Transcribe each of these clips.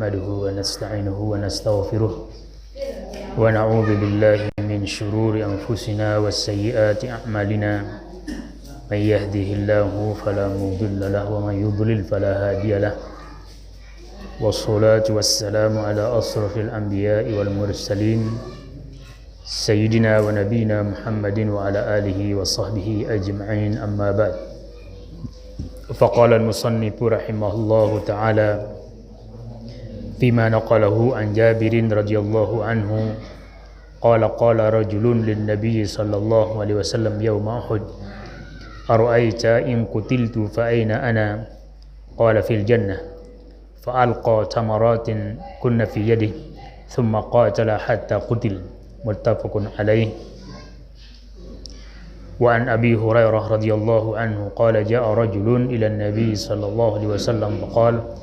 نحمده ونستعينه ونستغفره ونعوذ بالله من شرور أنفسنا وسيئات أعمالنا من يهده الله فلا مضل له ومن يضلل فلا هادي له والصلاة والسلام على أشرف الأنبياء والمرسلين سيدنا ونبينا محمد وعلى آله وصحبه أجمعين أما بعد فقال المصنف رحمه الله تعالى فيما نقله عن جابر رضي الله عنه قال قال رجل للنبي صلى الله عليه وسلم يوم أحد أرأيت إن قتلت فأين أنا قال في الجنة فألقى تمرات كن في يده ثم قاتل حتى قتل متفق عليه وعن أبي هريرة رضي الله عنه قال جاء رجل إلى النبي صلى الله عليه وسلم فقال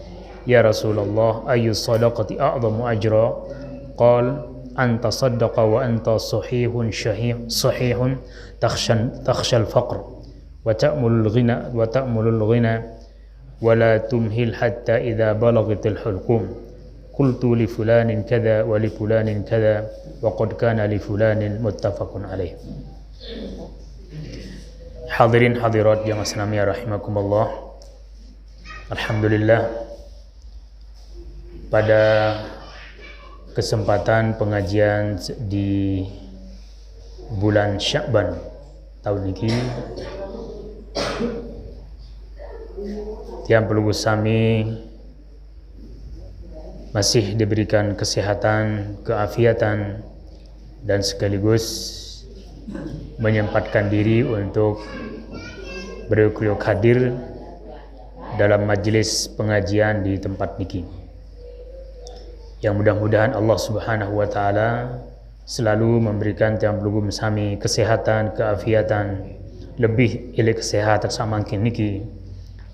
يا رسول الله أي الصدقة أعظم أجرا قال أن تصدق وأنت صحيح تخشى الفقر وتأمل الغنى ولا تمهل حتى إذا بلغت الحلقوم قلت لفلان كذا ولفلان كذا وقد كان لفلان متفق عليه. Hadirin hadirat yang Islamiyah rahimakumullah. Alhamdulillah, pada kesempatan pengajian di bulan Sya'ban tahun ini tiang pelunggu sami masih diberikan kesehatan, keafiatan, dan sekaligus menyempatkan diri untuk berkeluarga hadir dalam majlis pengajian di tempat niki. Yang mudah-mudahan Allah Subhanahu wa taala selalu memberikan tiang pelugum sami kesehatan, keafiatan, lebih ilmu kesehatan samangkin niki.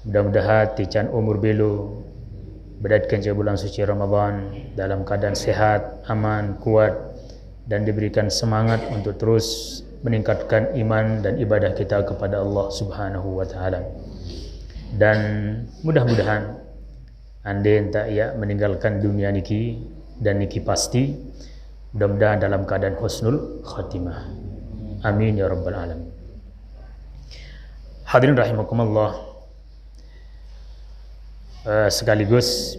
Mudah-mudahan tican umur belu berdatkan ke bulan suci Ramadan dalam keadaan sehat, aman, kuat, dan diberikan semangat untuk terus meningkatkan iman dan ibadah kita kepada Allah Subhanahu wa taala. Dan mudah-mudahan anda tak ya meninggalkan dunia niki, dan niki pasti mudah-mudahan dalam keadaan husnul khatimah. Amin ya rabbal alamin. Hadirin rahimakumullah, sekaligus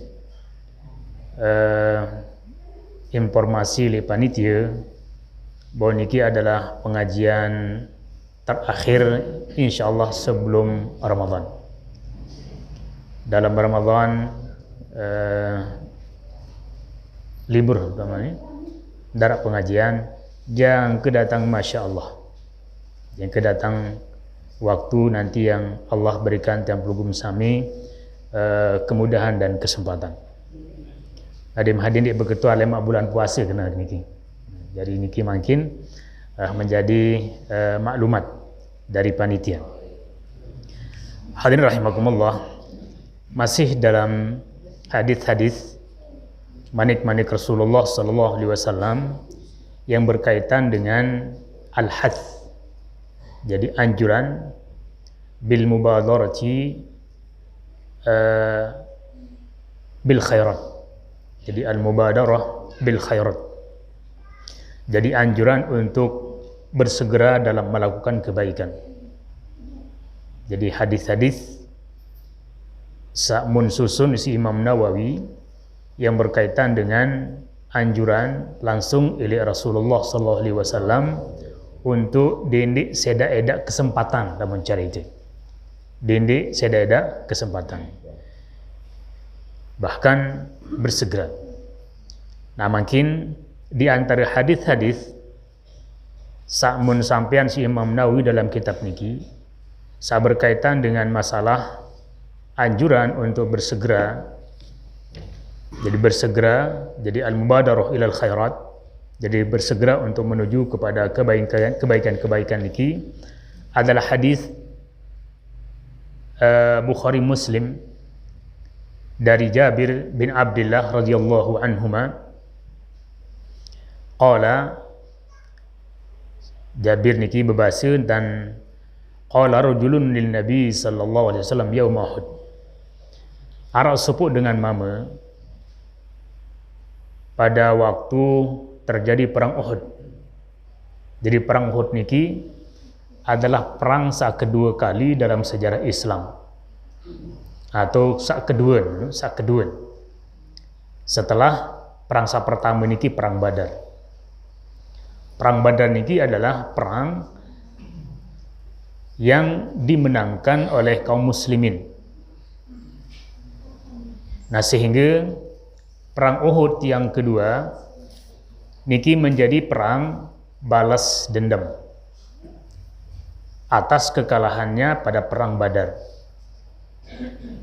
informasi li panitia bahwa niki adalah pengajian terakhir insyaallah sebelum Ramadan. Dalam Ramadan libur namanya, darat pengajian yang kedatang masya Allah, yang kedatang waktu nanti yang Allah berikan tiang pelugum sami kemudahan dan kesempatan. Adim hadin di berketua 5 bulan puasa kena niki. Jadi niki makin menjadi maklumat dari panitia. Hadirin rahimakumullah, masih dalam hadis-hadis manik-manik Rasulullah sallallahu alaihi wasallam yang berkaitan dengan al-hath. Jadi anjuran bil mubadarati bil khairat. Jadi al-mubadarah bil khairat. Jadi anjuran untuk bersegera dalam melakukan kebaikan. Jadi hadis-hadis sa'mun susun si Imam Nawawi yang berkaitan dengan anjuran langsung oleh Rasulullah sallallahu alaihi wasallam untuk dindik seda-eda kesempatan dalam mencari itu. Dindik seda-eda kesempatan. Bahkan bersegera. Nah, makin di antara hadis-hadis sa'mun sampean si Imam Nawawi dalam kitab niki sa berkaitan dengan masalah anjuran untuk bersegera. Jadi bersegera, jadi al-mubadarah ilal khairat, jadi bersegera untuk menuju kepada kebaikan niki adalah hadis Bukhari Muslim dari Jabir bin Abdullah radhiyallahu anhuma. Qala, Jabir niki berbahasa dan qala rajulun lin nabi sallallahu alaihi wasallam yaum Uhud. Arab sebut dengan mama pada waktu terjadi perang Uhud. Jadi perang Uhud niki adalah perang sak kedua kali dalam sejarah Islam, atau sak kedua setelah perang sak pertama niki perang Badar. Perang Badar niki adalah perang yang dimenangkan oleh kaum muslimin. Nah, sehingga perang Uhud yang kedua niki menjadi perang balas dendam atas kekalahannya pada perang Badar.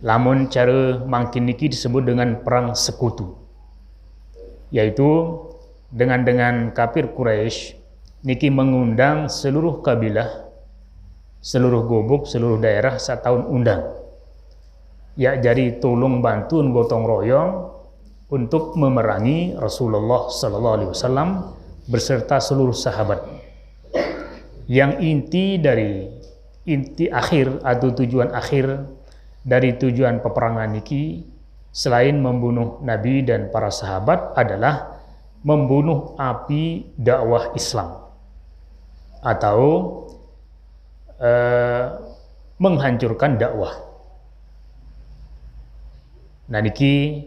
Lamun cara mangkin niki disebut dengan perang sekutu, yaitu dengan kafir Quraisy niki mengundang seluruh kabilah, seluruh gobok, seluruh daerah setahun undang, ya jadi tolong bantuan gotong royong untuk memerangi Rasulullah Sallallahu Alaihi Wasallam beserta seluruh sahabat. Yang inti akhir atau tujuan akhir dari tujuan peperangan niki selain membunuh Nabi dan para sahabat adalah membunuh api dakwah Islam atau menghancurkan dakwah. Nah, niki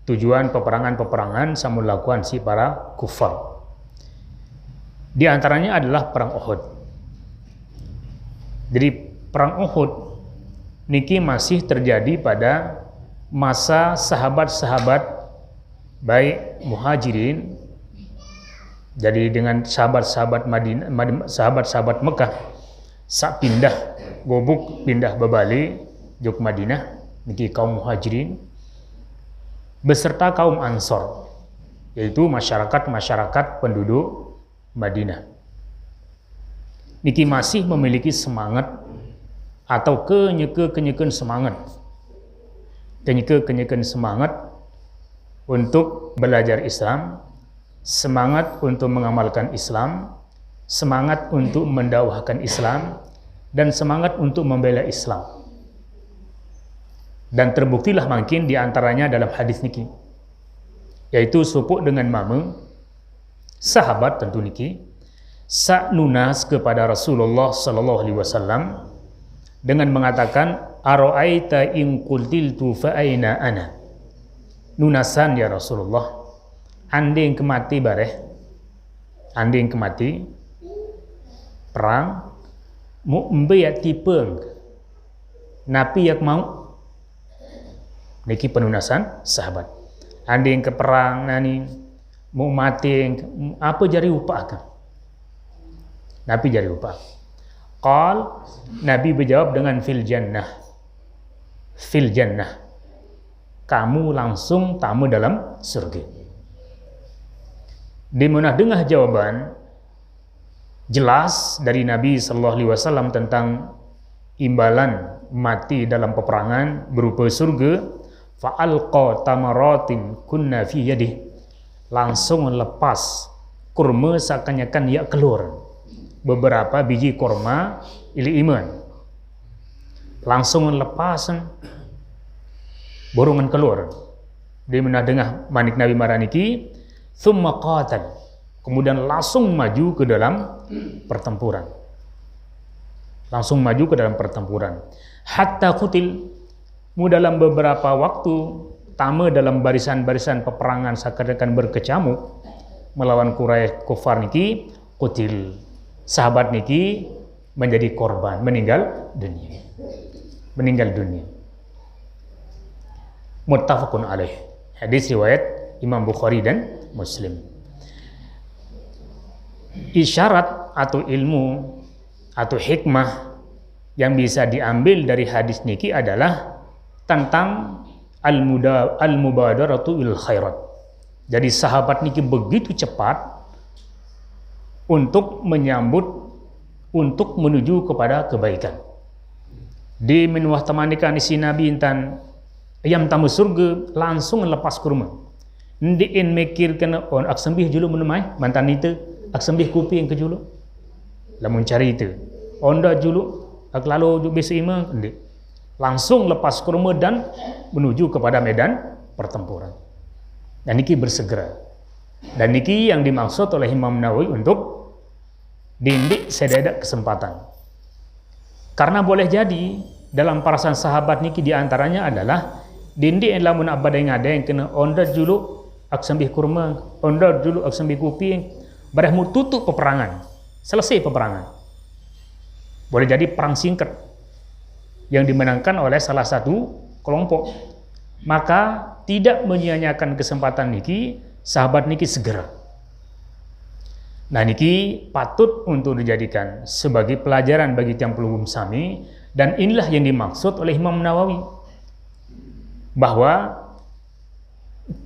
tujuan peperangan samun lakukan si para kufar. Di antaranya adalah perang Uhud. Jadi perang Uhud niki masih terjadi pada masa sahabat-sahabat baik Muhajirin, jadi dengan sahabat-sahabat Madinah, sahabat-sahabat Mekah sak pindah gobuk pindah babali juk Madinah niki kaum Muhajirin beserta kaum Ansor, yaitu masyarakat penduduk Madinah. Niki masih memiliki semangat atau kenyekan semangat untuk belajar Islam, semangat untuk mengamalkan Islam, semangat untuk mendakwahkan Islam, dan semangat untuk membela Islam. Dan terbuktilah makin diantaranya dalam hadis niki, yaitu supuk dengan mama sahabat tentu niki sak nunas kepada Rasulullah Sallallahu Alaihi Wasallam dengan mengatakan, aro'aita in qultiltu fa aina ana. Nunasan ya Rasulullah, anding kemati bareh, anding kemati perang mu embe ya tipeng napi yak mau. Niki penunasan sahabat. Anding ke perang nani mu mati apa jari upah kan? Nabi jari upah. Qal, Nabi berjawab dengan fil jannah. Fil jannah. Kamu langsung tamu dalam surga. Di mana dengar jawaban jelas dari Nabi Sallallahu Alaihi Wasallam tentang imbalan mati dalam peperangan berupa surga, fa'alqa tamaratin kunna fi yadih, langsung lepas kurma seakan-akan ia keluar beberapa biji kurma ili iman, langsung lepas borongan keluar. Dia menadengah manik Nabi maraniki, thumma qatal, kemudian langsung maju ke dalam pertempuran. Langsung maju ke dalam pertempuran. Hatta qutil, dalam beberapa waktu tama dalam barisan-barisan peperangan seakan-akan berkecamuk melawan Quraisy kufar niki, qutil, sahabat niki menjadi korban, meninggal dunia. Muttafaqun alaih. Hadis riwayat Imam Bukhari dan Muslim. Isyarat atau ilmu atau hikmah yang bisa diambil dari hadis niki adalah tentang al-mubadaratu il khairat. Jadi sahabat niki begitu cepat untuk menyambut, untuk menuju kepada kebaikan. Di menuah temanikan isi Nabi intan ayam tamu surga langsung lepas kurma. Ndiin mikir kena on aksembih julu menumai mantan itu aksembih kupi yang kejulu. Lamun cari itu. Onda julu ak lalu ju besi ima ndi. Langsung lepas kurma dan menuju kepada medan pertempuran. Dan niki bersegera. Dan niki yang dimaksud oleh Imam Nawawi untuk dindik sedadak kesempatan. Karena boleh jadi dalam parasan sahabat niki diantaranya adalah dindik yang lamun abada yang kena onda julu aksambih kurma, onda julu aksambih kuping, bareh tutup peperangan, selesai peperangan. Boleh jadi perang singkat yang dimenangkan oleh salah satu kelompok. Maka tidak menyia-nyiakan kesempatan niki, sahabat niki segera. Nah niki patut untuk dijadikan sebagai pelajaran bagi tiang pelugum sami, dan inilah yang dimaksud oleh Imam Nawawi, bahwa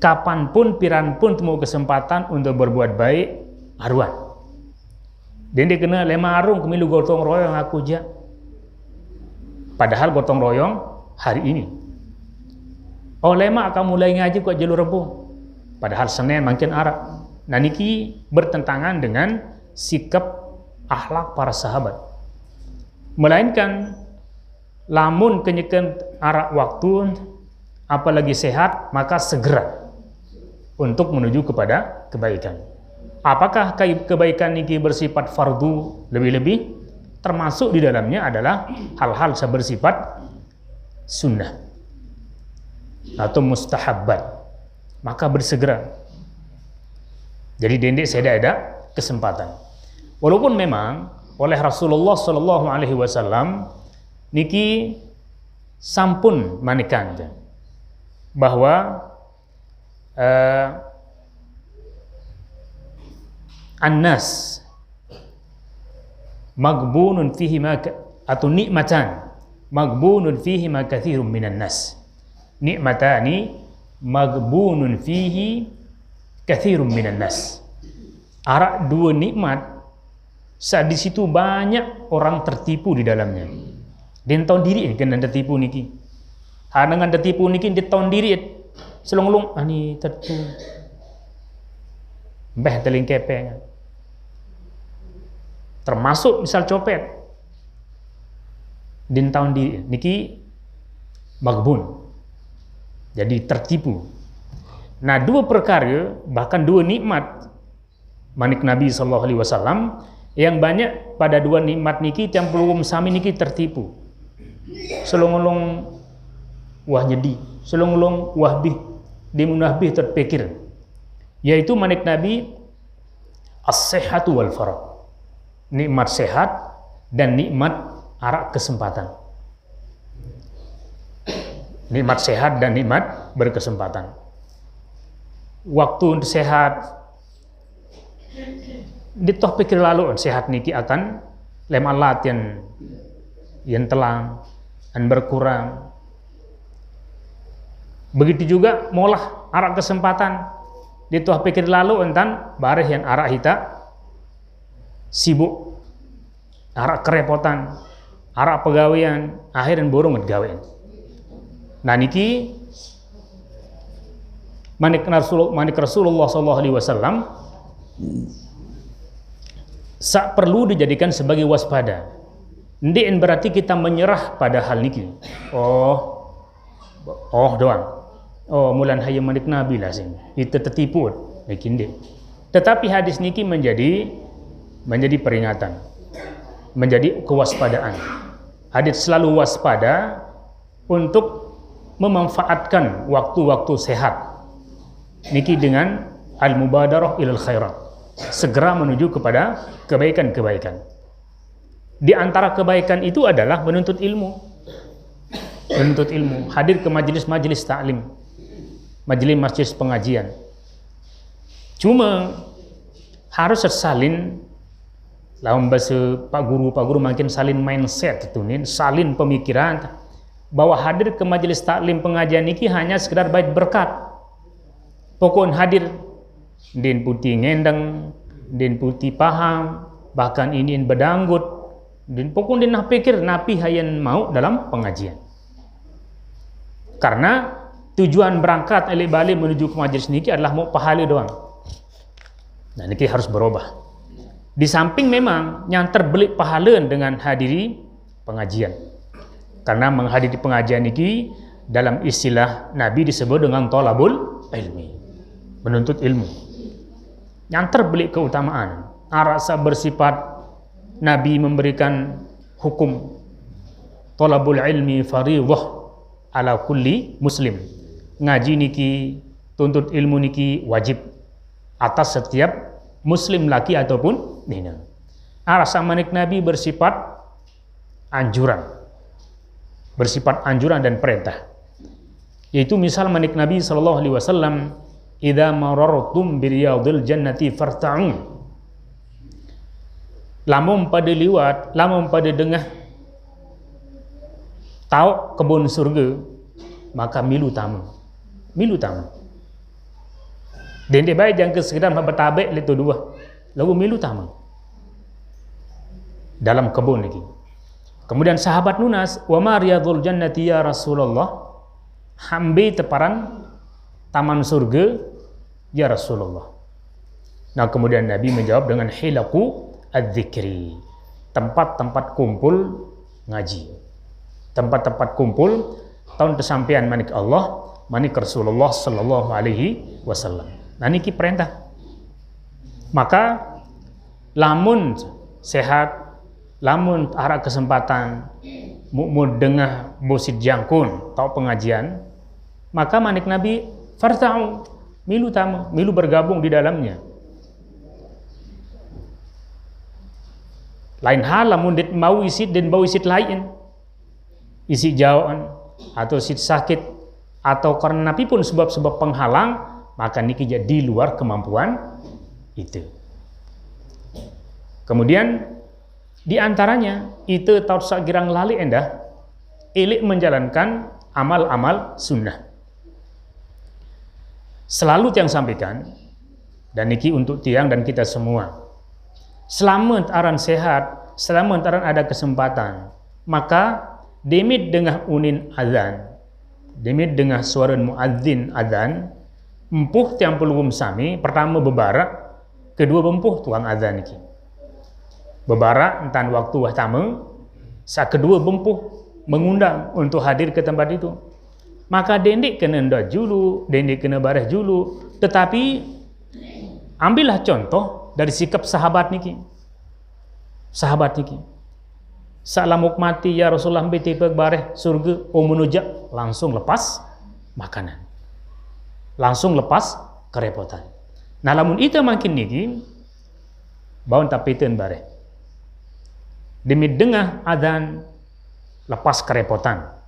kapanpun piranpun temu kesempatan untuk berbuat baik haruan. Dan dia kena lema arung kemilu gotong royong aku aja. Padahal gotong royong hari ini. Oh lema akan mulai ngaji kok jalur Rebo. Padahal Senin makin Arab. Nah niki bertentangan dengan sikap akhlak para sahabat. Melainkan lamun kenyekan arak waktu apalagi sehat, maka segera untuk menuju kepada kebaikan. Apakah kebaikan niki bersifat fardu lebih-lebih? Termasuk di dalamnya adalah hal-hal bersifat sunnah atau mustahabbat, maka bersegera. Jadi dendek saya ada kesempatan. Walaupun memang oleh Rasulullah Shallallahu Alaihi Wasallam niki sampun manikan bahwa annas magbunun fihi atau nikmatan magbunun fihi ma katsirun minan nas. Nikmatani magbunun fihi katsirun minan nas. Arak dua nikmat, saat di situ banyak orang tertipu di dalamnya. Dia tahu diri kan tertipu niki. Dengan tertipu niki dia tahu diri selong-long ani tertipu. Mbah teling kepeng. Termasuk misal copet. Dia tahu diri niki magbun. Jadi tertipu. Nah, dua perkara, bahkan dua nikmat manik Nabi sallallahu alaihi wasallam yang banyak pada dua nikmat niki tiang pelugum sami niki tertipu. Selong-long wah nyedi, selong-long wah bih dimunahbih terpikir. Yaitu manik Nabi as-sihhatu wal farah. Nikmat sehat dan nikmat arak kesempatan. Nikmat sehat dan nikmat berkesempatan. Waktu untuk sehat ditoh pikir lalu sehat niki akan lem alat yang telang dan berkurang. Begitu juga molah arak kesempatan ditoh pikir lalu entan bareh yang arak hita sibuk, arak kerepotan, arak pegawaian, akhirnya borong gawean. Nah niki manik Rasulullah sallallahu alaihi wasallam perlu dijadikan sebagai waspada. Ndek berarti kita menyerah pada hal niki. Oh doang. Oh mulan hayya manik Nabi lah sing. Itu tertipu niki ndek. Tetapi hadis niki menjadi peringatan. Menjadi kewaspadaan. Hadis selalu waspada untuk memanfaatkan waktu-waktu sehat niki dengan al-mubadarah ilal khairat, segera menuju kepada kebaikan-kebaikan. Di antara kebaikan itu adalah menuntut ilmu, hadir ke majelis-majelis taklim, majelis pengajian. Cuma harus salin lawan bahasa Pak Guru makin salin mindset itu nih, salin pemikiran bahwa hadir ke majelis taklim pengajian niki hanya sekedar baik berkat. Pokon hadir din putih ngendeng, din putih paham, bahkan ini bedanggut, din pokon din nah pikir napi hayan mau dalam pengajian. Karena tujuan berangkat alik balik menuju ke majelis niki adalah mau pahala doang. Nah niki harus berubah. Di samping memang yang terbelit pahala dengan hadiri pengajian. Karena menghadiri pengajian ini dalam istilah Nabi disebut dengan thalabul ilmi, menuntut ilmu. yang terbelik keutamaan. Rasa bersifat Nabi memberikan hukum talabul ilmi fardhah ala kulli muslim. Ngaji niki, tuntut ilmu niki wajib atas setiap muslim laki ataupun nina. Rasa manik Nabi bersifat anjuran. Bersifat anjuran dan perintah. Yaitu misal manik Nabi sallallahu alaihi wasallam, "Idza marartum bi riyadil jannati farta'u." Lamun pada liwat, lamun pada dengah tahu kebun surga, maka milu tamu. Milu tamu. Dan dia baik jangan sekedar bertabek itu dua. Lalu milu tamu. Dalam kebun lagi. Kemudian sahabat lunas, "Wa ma riyadul jannati ya Rasulullah?" Hambi teparan taman surga ya Rasulullah. Nah, kemudian Nabi menjawab dengan hilaku adzikri, tempat-tempat kumpul ngaji, tempat-tempat kumpul tahun kesampaian manik Allah, manik Rasulullah sallallahu alaihi wasallam. Nah, niki perintah. Maka lamun sehat, lamun arah kesempatan mukmud dengah bosit jangkun tau pengajian, maka manik Nabi farta'u, milu tamu, milu bergabung di dalamnya. Lain hal lamun dit mau isit dan bau isit lain, isi jauhan atau isit sakit atau karena napi pun sebab-sebab penghalang, maka niki jadi di luar kemampuan itu. Kemudian di antaranya itu tahu sakirang lali endah ilik menjalankan amal-amal sunnah. Selalu yang sampaikan, dan niki untuk tiang dan kita semua. Selama aran sehat, selama aran ada kesempatan, maka demit dengan unin azan, demit dengan suara muadzin azan, empuh tiang pelugum sami, pertama bebarak, kedua bempuh tuang azan niki. Bebarak entan waktu pertama, sa kedua bempuh mengundang untuk hadir ke tempat itu. Maka dendik kena ndak julu, dendik kena bareh julu, tetapi ambillah contoh dari sikap sahabat niki. Sahabat niki. Salamuk mati ya Rasulullah beti bareh surga omunujak langsung lepas makanan. Langsung lepas kerepotan. Nah lamun itu makin niki baun tapiteun bareh. Demi dengah adzan lepas kerepotan.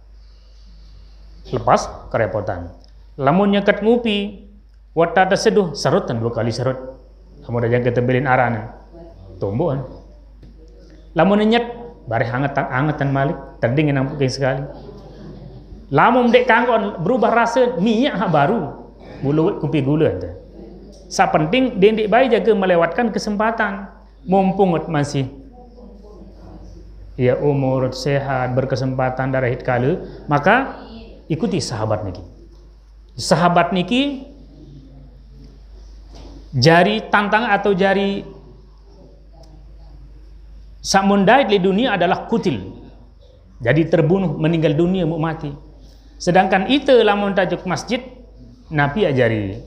Lepas kerepotan. Lamun nyaket ngupi wata terseduh serutan 2 kali serut. Kamu dah jangan ketebelin arana. Tumbuhan. Lamun nyet bareh angatan malik terdingin nampukin sekali. Lamun dek kangkon berubah rasa minyak baru. Bulu kupi gula ente. Sa penting dendik bayi jaga melewatkan kesempatan. Mumpung masih ya umur sehat berkesempatan darah hit kala, maka ikuti sahabat niki. Sahabat niki jari tantang atau jari samundait di dunia adalah kutil. Jadi terbunuh, meninggal dunia, mau mati. Sedangkan itu lamun tajuk masjid Nabi ajari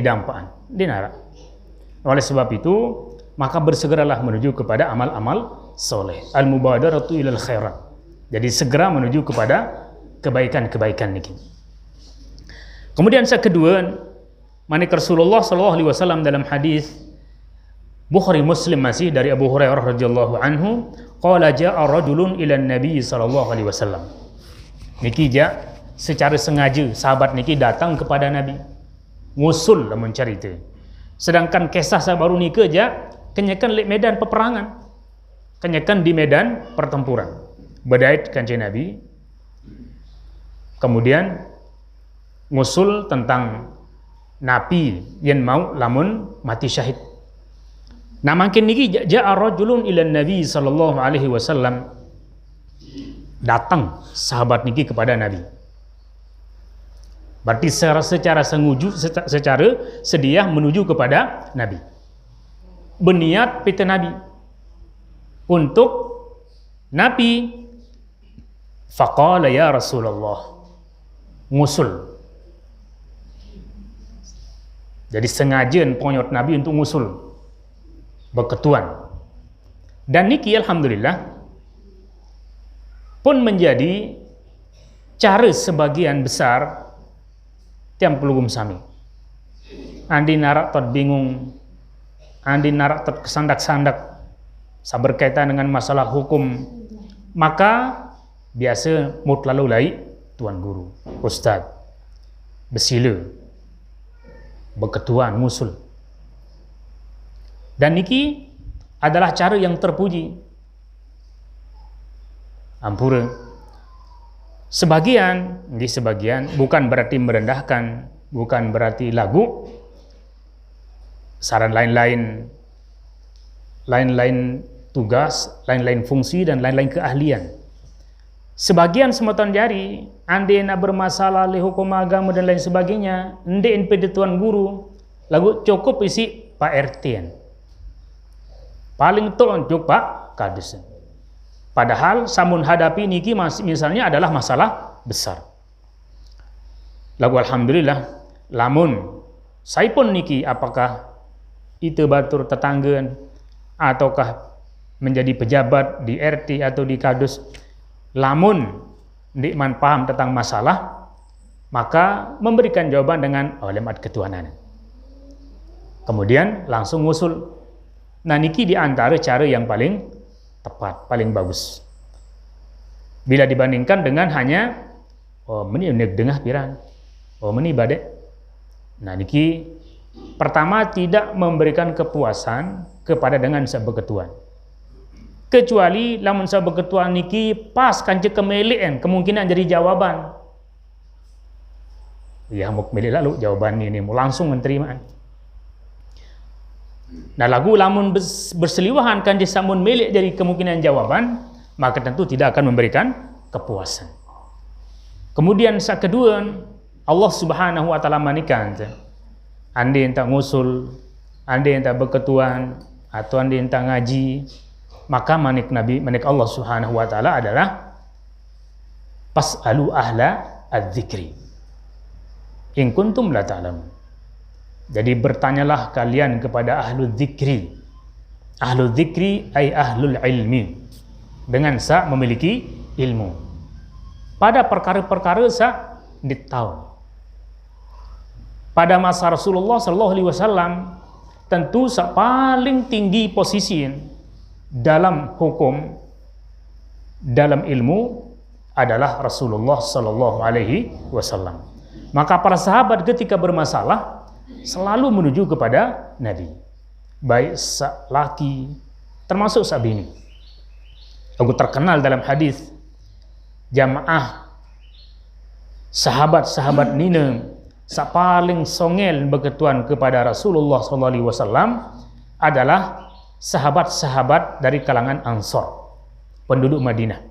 dampaan dinara. Oleh sebab itu maka bersegeralah menuju kepada amal-amal soleh. Al-mubadaratu ilal khairat. Jadi segera menuju kepada kebaikan-kebaikan niki. Kemudian yang kedua, manik Rasulullah SAW dalam hadis Bukhari Muslim masih dari Abu Hurairah radhiyallahu anhu, qala ja'a rajulun ila Nabi SAW. Niki secara sengaja sahabat niki datang kepada Nabi. Ngusul lah mencari itu. Sedangkan kisah baru nikah kenyakan di medan peperangan. Kenyakan di medan pertempuran. Badait kanjeng Nabi. Kemudian ngusul tentang napi yang mau lamun mati syahid. Nah makin niki ja'a rajulun ila Nabi sallallahu alaihi wasallam. Datang sahabat niki kepada Nabi. Berarti secara sedia menuju kepada Nabi. Berniat pita Nabi untuk Nabi. Faqala ya Rasulullah, ngusul Jadi sengaja ponyot Nabi untuk ngusul berketuan. Dan niki alhamdulillah pun menjadi cara sebagian besar tiang pelugum sami. Andi narak tot bingung, andi narak tot kesandak-sandak berkaitan dengan masalah hukum, maka biasa mut lalu lai tuan guru, ustaz, bersila, berketuan, ngusul. Dan niki adalah cara yang terpuji. Ampura. Sebagian bukan berarti merendahkan, bukan berarti lagu. Saran lain-lain tugas, lain-lain fungsi dan lain-lain keahlian. Sebagian semeton jari, ande nak bermasalah le hukum agama dan lain sebagainya, ende NPD tuan guru, lagu cukup isi Pak RT. Paling tonjuk Pak Kades. Padahal samun hadapi niki misalnya adalah masalah besar. Lagu alhamdulillah, lamun saya pun niki apakah itu batur tetanggaan ataukah menjadi pejabat di RT atau di Kadus, lamun ndikman paham tentang masalah, maka memberikan jawaban dengan lemat ketuhanan. Kemudian langsung ngusul. Nah niki di antara cara yang paling tepat, paling bagus. Bila dibandingkan dengan hanya meni dengah pirang, meni badek. Nah niki pertama tidak memberikan kepuasan kepada dengan sebeketuan. Kecuali lamun sebeketuan niki pas kanca kemelian kemungkinan jadi jawaban. Ya mau kemeli lalu jawaban ini mau langsung menerimaan. Nah lagu lamun berseliwahan kan disamun milik dari kemungkinan jawaban, maka tentu tidak akan memberikan kepuasan. Kemudian saat kedua, Allah Subhanahu wa taala manikan ande enta ngusul, ande enta berketuan atau ande enta ngaji, maka manik Allah Subhanahu wa taala adalah pas'alu ahla adzikri in kuntum la ta'lamun. Jadi bertanyalah kalian kepada ahlul dzikri. Ahlul dzikri ay ahlul ilmi. Dengan sa memiliki ilmu. Pada perkara-perkara sa ditahu. Pada masa Rasulullah sallallahu alaihi wasallam tentu sa paling tinggi posisi dalam hukum, dalam ilmu adalah Rasulullah sallallahu alaihi wasallam. Maka para sahabat ketika bermasalah selalu menuju kepada Nabi, baik laki termasuk bini. Aku terkenal dalam hadis jamaah sahabat-sahabat nina sa paling songel berketuan kepada Rasulullah SAW adalah sahabat-sahabat dari kalangan Ansor, penduduk Madinah.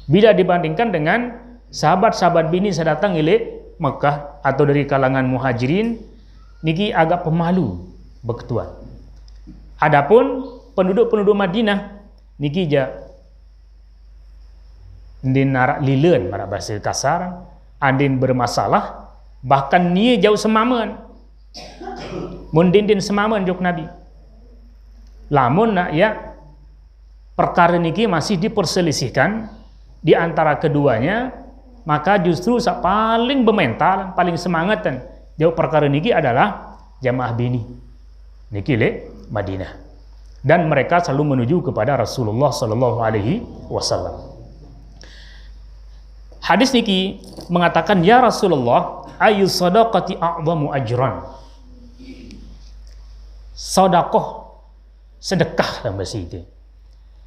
Bila dibandingkan dengan sahabat-sahabat bini saya datang ilik Mekah atau dari kalangan muhajirin, niki agak pemalu berketuan. Adapun penduduk-penduduk Madinah niki ja ndin narak lileun marak bahasa kasar, andin bermasalah, bahkan nia jauh semaman. Mun din semaman juk Nabi. Lamun nak ya perkara niki masih diperselisihkan di antara keduanya, maka justru paling bermental, paling semangatan jauh perkara niki adalah jamaah bini niki le Madinah, dan mereka selalu menuju kepada Rasulullah sallallahu alaihi wasallam. Hadis niki mengatakan, ya Rasulullah, ayu sadaqati a'zamu ajran. Sedekah, sedekah dalam bahasa itu.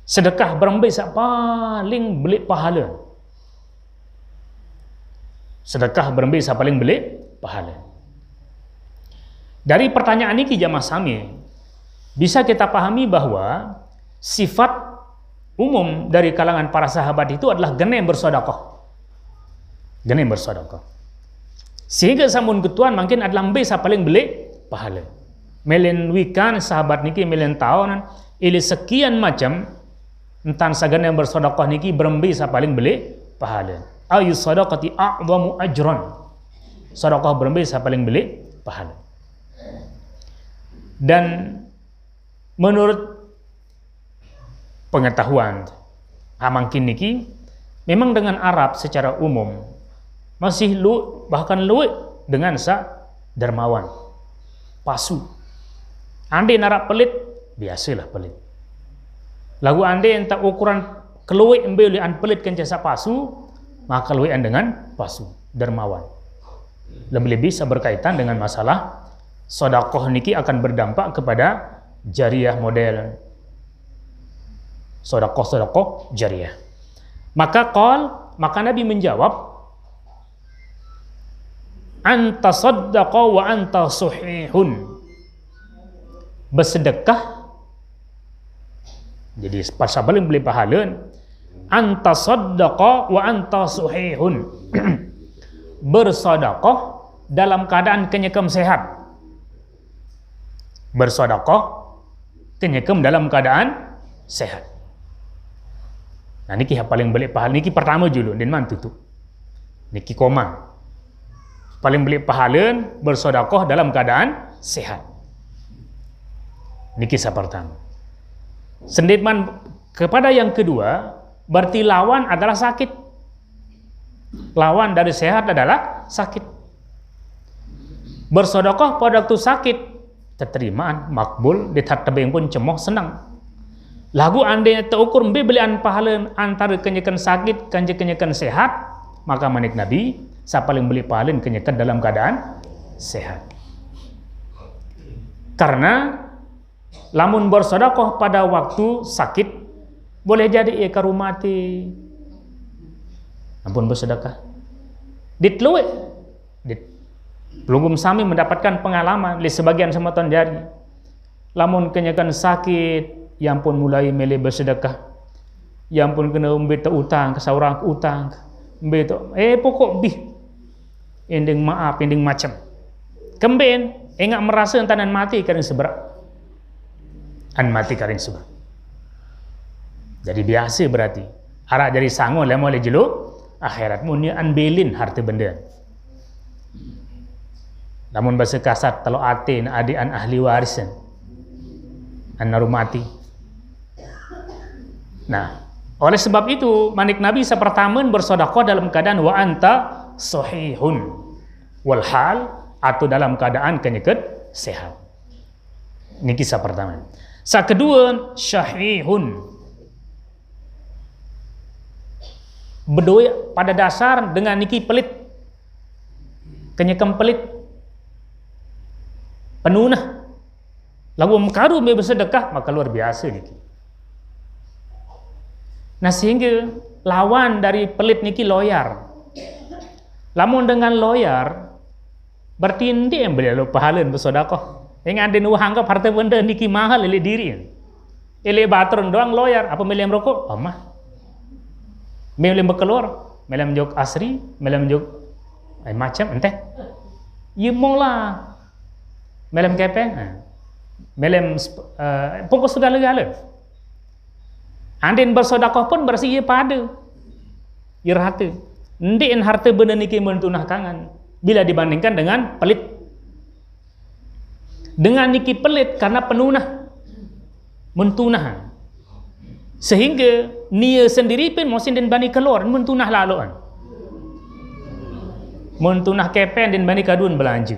Sedekah berambis paling belik pahala. Sedekah berambis paling belik pahala. Dari pertanyaan ini jamaah sami bisa kita pahami bahwa sifat umum dari kalangan para sahabat itu adalah geneh bersedekah. Geneh bersedekah. Sehingga samun ketuan mungkin adalah mbesa paling belik pahala. Melen wikan sahabat niki melen tahun ili sekian macam entan sagana yang bersedekah niki berembisa paling belik pahala. Ayu sadaqati a'zamu ajran. Sedekah berembisa paling belik pahala. Dan menurut pengetahuan hamangkin niki, memang dengan Arab secara umum masih bahkan luwih dengan sa dermawan, pasu. Ande narak pelit, biasalah pelit. Lagu ande entah ukuran keluih embeli an pelit kan jasa pasu, maka luwih an dengan pasu, dermawan. Lebih-lebih bisa berkaitan dengan masalah sedekah niki akan berdampak kepada jariah model. Sedekah jariah. Maka Nabi menjawab, anta saddaqa wa anta suhihun. Bersedekah, jadi pasal paling beli pahala, anta saddaqa wa anta suhihun. Bersedekah dalam keadaan kenyekam sehat. Bersedekah kenyekam dalam keadaan sehat. Nah niki yang paling beli pahala niki pertama dulu dan mantu tu. Niki koma. Paling beli pahala bersedekah dalam keadaan sehat. Niki kisah pertama. Sendirian kepada yang kedua, berarti lawan adalah sakit. Lawan dari sehat adalah sakit. Bersedekah pada waktu sakit, keterimaan, makbul, ditatebeng pun cemoh senang. Lagu anda terukur belian pahala antara kenyakan sakit, kenyakan sehat, maka manik Nabi, siapa paling beli pahala kenyakan dalam keadaan sehat. Karena lamun bersedekah pada waktu sakit, boleh jadi ia karumati. Ampun bersedekah. Ditluwe. Pelunggum sami mendapatkan pengalaman di sebagian sematan jari. Lamun kenyakan sakit, yang pun mulai milih bersedekah, yang pun kena umbit utang ke seorang utang, umbit pokok bih, ending maaf, ending macam, kemben, enggak merasa entanan mati karena seberak, an mati karena seberak. Jadi biasa berarti, arak jadi sangon lemo le jeluk, akhirat munya an belin harta benda. Namun bahasa kasar kalau atin adi an ahli warisan, an narumati. Nah, oleh sebab itu manik Nabi sepertama bersedekah dalam keadaan wa anta sahihun wal hal, atau dalam keadaan kenyeket sehat. Ini kisah pertama. Sa kedua syahihun. Bedoi pada dasar dengan niki pelit. Kenyekam pelit. Penunah. Lagu mengkaru me bersedekah maka luar biasa niki. Nah sehingga lawan dari pelit niki loyar. Lamun dengan loyar, berarti dia yang beli pahala bersedekah. Yang ada nu anggap harta benda niki mahal oleh diri. Ele batron doang loyar, apa milih merokok? Mah. Milih berkeluar, milih menjog asri, milih menjog macam enteh. Ye mola. Milih kepeng. Milih pokok segala-gala. Andin bersedekah pun berarti ia pada. Ia harta. Ndin harta benda niki mentunah kangen bila dibandingkan dengan pelit. Dengan niki pelit karena penunah. Mentunah. Sehingga nia sendiri pun mosin dan bani keluar mentunah laluan. Mentunah kepen dan bani kadun belanja.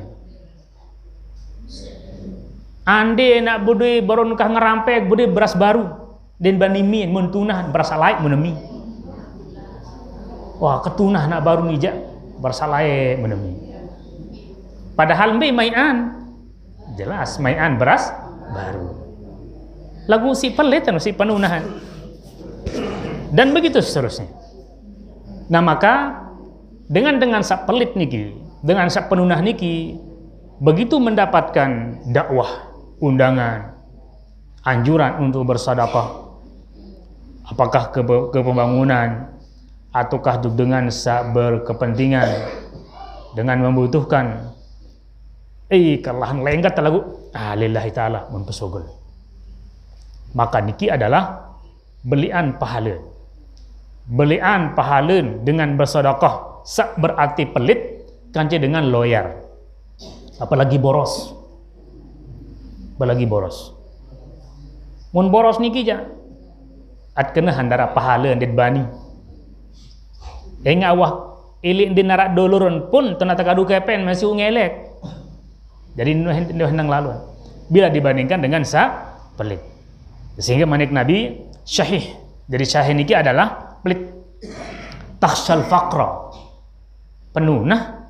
Ande nak budui baru nikah ngerampek budui beras baru. Dan bani min mentunah berasa laik menemi. Wah ketunah nak baru nijak berasa laik menemi. Padahal mbe maian jelas maian beras baru. Lagu si pelit dan si penunahan. Dan begitu seterusnya. Nah maka dengan sak pelit niki, dengan sak penunah niki, begitu mendapatkan dakwah, undangan, anjuran untuk bersedekah. Apakah ke pembangunan ataukah dengan berkepentingan dengan membutuhkan kalahan lenggat lagu lillahi ta'ala mempesogol. Maka niki adalah belian pahala. Belian pahala dengan bersedekah sak berarti pelit kanci dengan loyar. Apalagi boros. balagi boros. Mun boros niki ja at kena handara pahala ndet bani. Enga awah ilik di narak doluron pun tenata kadu kepen masih ngelek. Jadi nang laluan. Bila dibandingkan dengan pelit. Sehingga manik Nabi syahih. Jadi syahih niki adalah pelit. Takhsyal faqra. Penuh nah.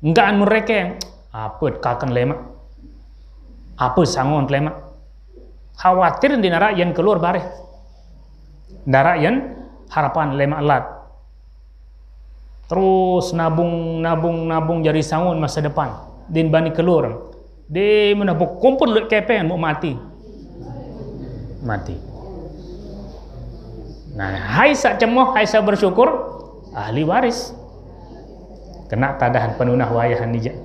Enggak mereka apa kakan lemak. Apa sangon lemak. Khawatir di narak yang keluar bareh. Narak yang harapan lemak lat. Terus nabung jari sangun masa depan. Din bani keluar. Dia menabuk kumpul lek kepen mau mati. Nah, hai sak cemoh, hai sak bersyukur ahli waris. Kena tadahan penunah wayahan nija.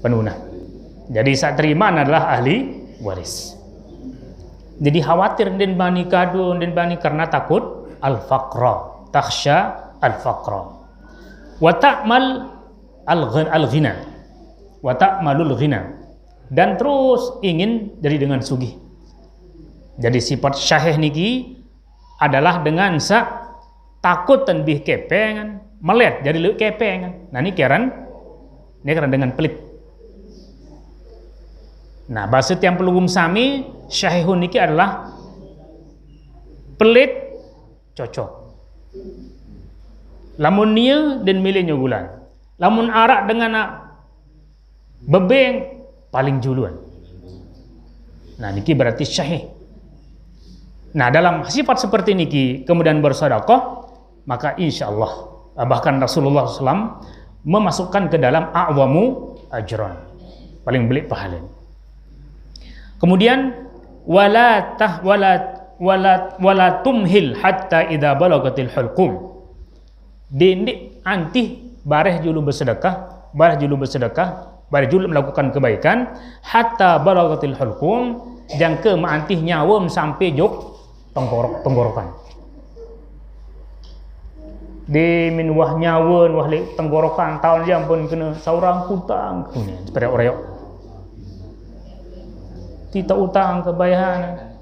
Penunah. Jadi sak terima adalah ahli waris. Jadi khawatir din bani kado, din bani karena takut al-faqra. Takhsha al-faqra wa ta'mal al-ghina wa ta'malul ghina, dan terus ingin jadi dengan sugih. Jadi sifat syahih niki adalah dengan sa takut dan bih kepengan melet jadi leuh kepengan. Nah ini keran dengan pelit. Nah bahasa yang perlu sami syahihun niki adalah pelit cocok. Lamun nia dan milihnya gulan. Lamun arak dengan bebeng paling juluan. Nah niki berarti syahih. Nah dalam sifat seperti niki kemudian bersedekah, maka insya Allah bahkan Rasulullah SAW memasukkan ke dalam a'wamu ajran, paling belik pahala. Kemudian wala tumhil hatta idza balagatil hulqum. Dindik antih bareh julu bersedekah, bareh julu melakukan kebaikan hatta balagatil hulqum, jangka maantih nyawam sampai jok tenggorokan. Di min wah nyawan wah tenggorokan tahun jam pun kena saurang hutang punya seperti oreo. Kita utang kebayahan.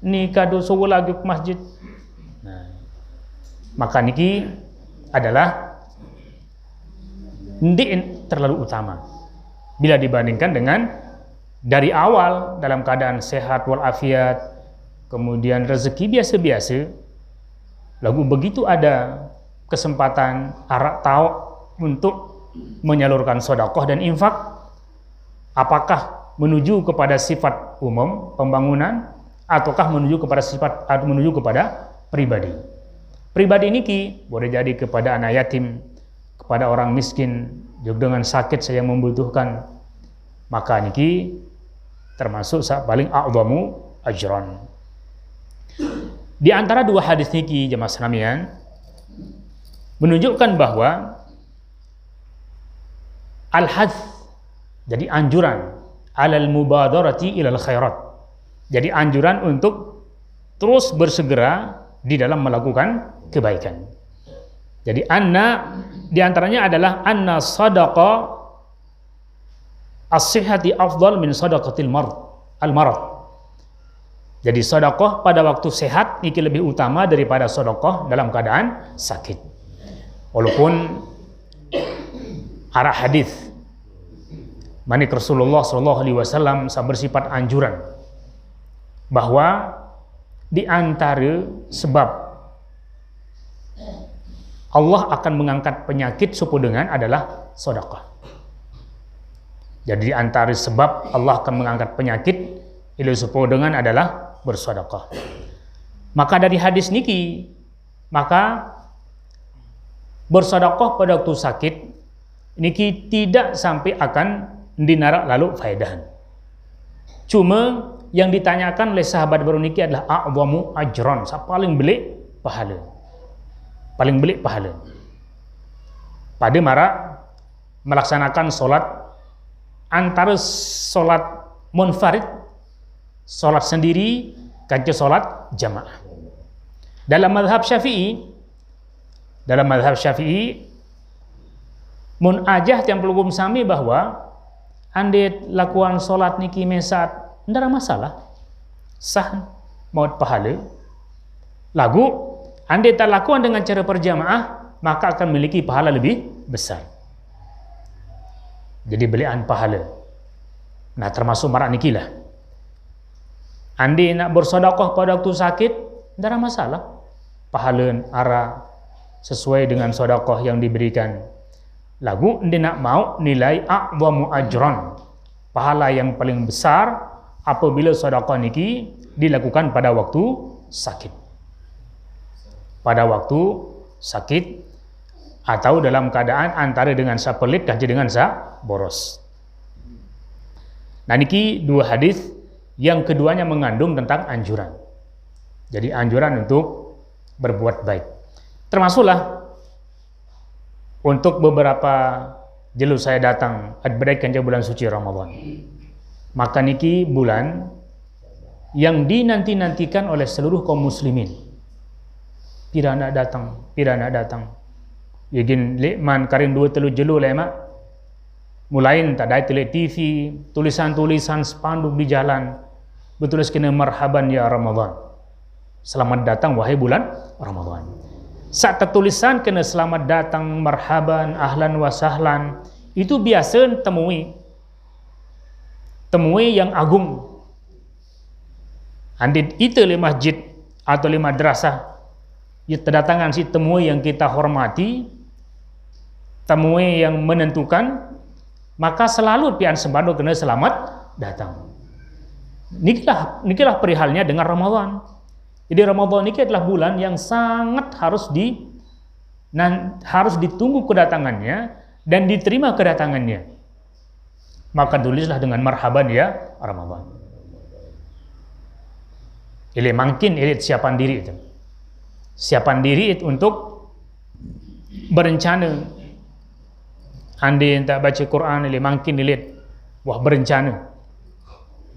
Ni kado suruh lagi ke masjid. Nah, maka niki adalah ndik terlalu utama bila dibandingkan dengan dari awal dalam keadaan sehat walafiat, kemudian rezeki biasa-biasa, lalu begitu ada kesempatan arak tahu untuk menyalurkan sedekah dan infak, apakah menuju kepada sifat umum pembangunan ataukah menuju kepada pribadi. Pribadi niki boleh jadi kepada anak yatim, kepada orang miskin, juga dengan sakit saya membutuhkan. Maka niki termasuk paling a'zamu ajran. Di antara dua hadis niki jemaah sekalian menunjukkan bahwa al-hath, jadi anjuran alal mubadarati ilal khairat. Jadi anjuran untuk terus bersegera di dalam melakukan kebaikan. Jadi di antaranya adalah anna sadaqa as-sihhati afdal min sadaqatil al-marad. Jadi sedekah pada waktu sehat ini lebih utama daripada sedekah dalam keadaan sakit. Walaupun arah hadis manik Rasulullah SAW bersifat anjuran bahwa di antara sebab Allah akan mengangkat penyakit suku dengan adalah sedekah. Jadi di antara sebab Allah akan mengangkat penyakit ilu suku dengan adalah bersedekah. Maka dari hadis niki, maka bersedekah pada waktu sakit niki tidak sampai akan dinarak lalu faedahan. Cuma yang ditanyakan oleh sahabat baru niki adalah a'zamu ajran, paling belik pahala. Paling belik pahala. Pada mara melaksanakan solat antara solat munfarid, solat sendiri, kanca solat jamaah. Dalam mazhab Syafi'i mun ajah yang perlu sami bahwa ande lakuan solat niki mesat ndara masalah, sah maut pahala. Lagu ande tak lakukan dengan cara berjamaah, maka akan memiliki pahala lebih besar. Jadi belian pahala. Nah, termasuk marak niki lah. Ande nak bersedekah pada waktu sakit, ndara masalah. Pahala ara sesuai dengan sedekah yang diberikan. Lagu ande nak mau nilai a'zamu ajran, pahala yang paling besar apabila sedekah niki dilakukan pada waktu sakit. Pada waktu sakit atau dalam keadaan antara dengan sa pelit kah dengan sa boros. Nah, niki dua hadis yang keduanya mengandung tentang anjuran. Jadi anjuran untuk berbuat baik. Termasuklah untuk beberapa jelu saya datang berkaitan bulan suci Ramadan. Maka niki bulan yang dinanti-nantikan oleh seluruh kaum muslimin. Pira nak datang. Yagin lekman karin 2-3 jelu lemak. Mulain tak ada TV, tulisan-tulisan spanduk di jalan. Betul sekali marhaban ya Ramadan. Selamat datang wahai bulan Ramadan. Saat tertulisan kena selamat datang, marhaban, ahlan wa sahlan, itu biasa temui yang agung. Andit itu le masjid atau le madrasah, ya terdatangan si temui yang kita hormati, temui yang menentukan, maka selalu pian sembado kena selamat datang. Nikilah perihalnya dengan Ramadan. Jadi Ramadan ini adalah bulan yang sangat harus ditunggu kedatangannya dan diterima kedatangannya. Maka tulislah dengan marhaban ya Ramadan. Ini makin ilit siapan diri itu. Siapan diri itu untuk berencana. Andi yang tak baca Quran ini makin ilit. Wah, berencana.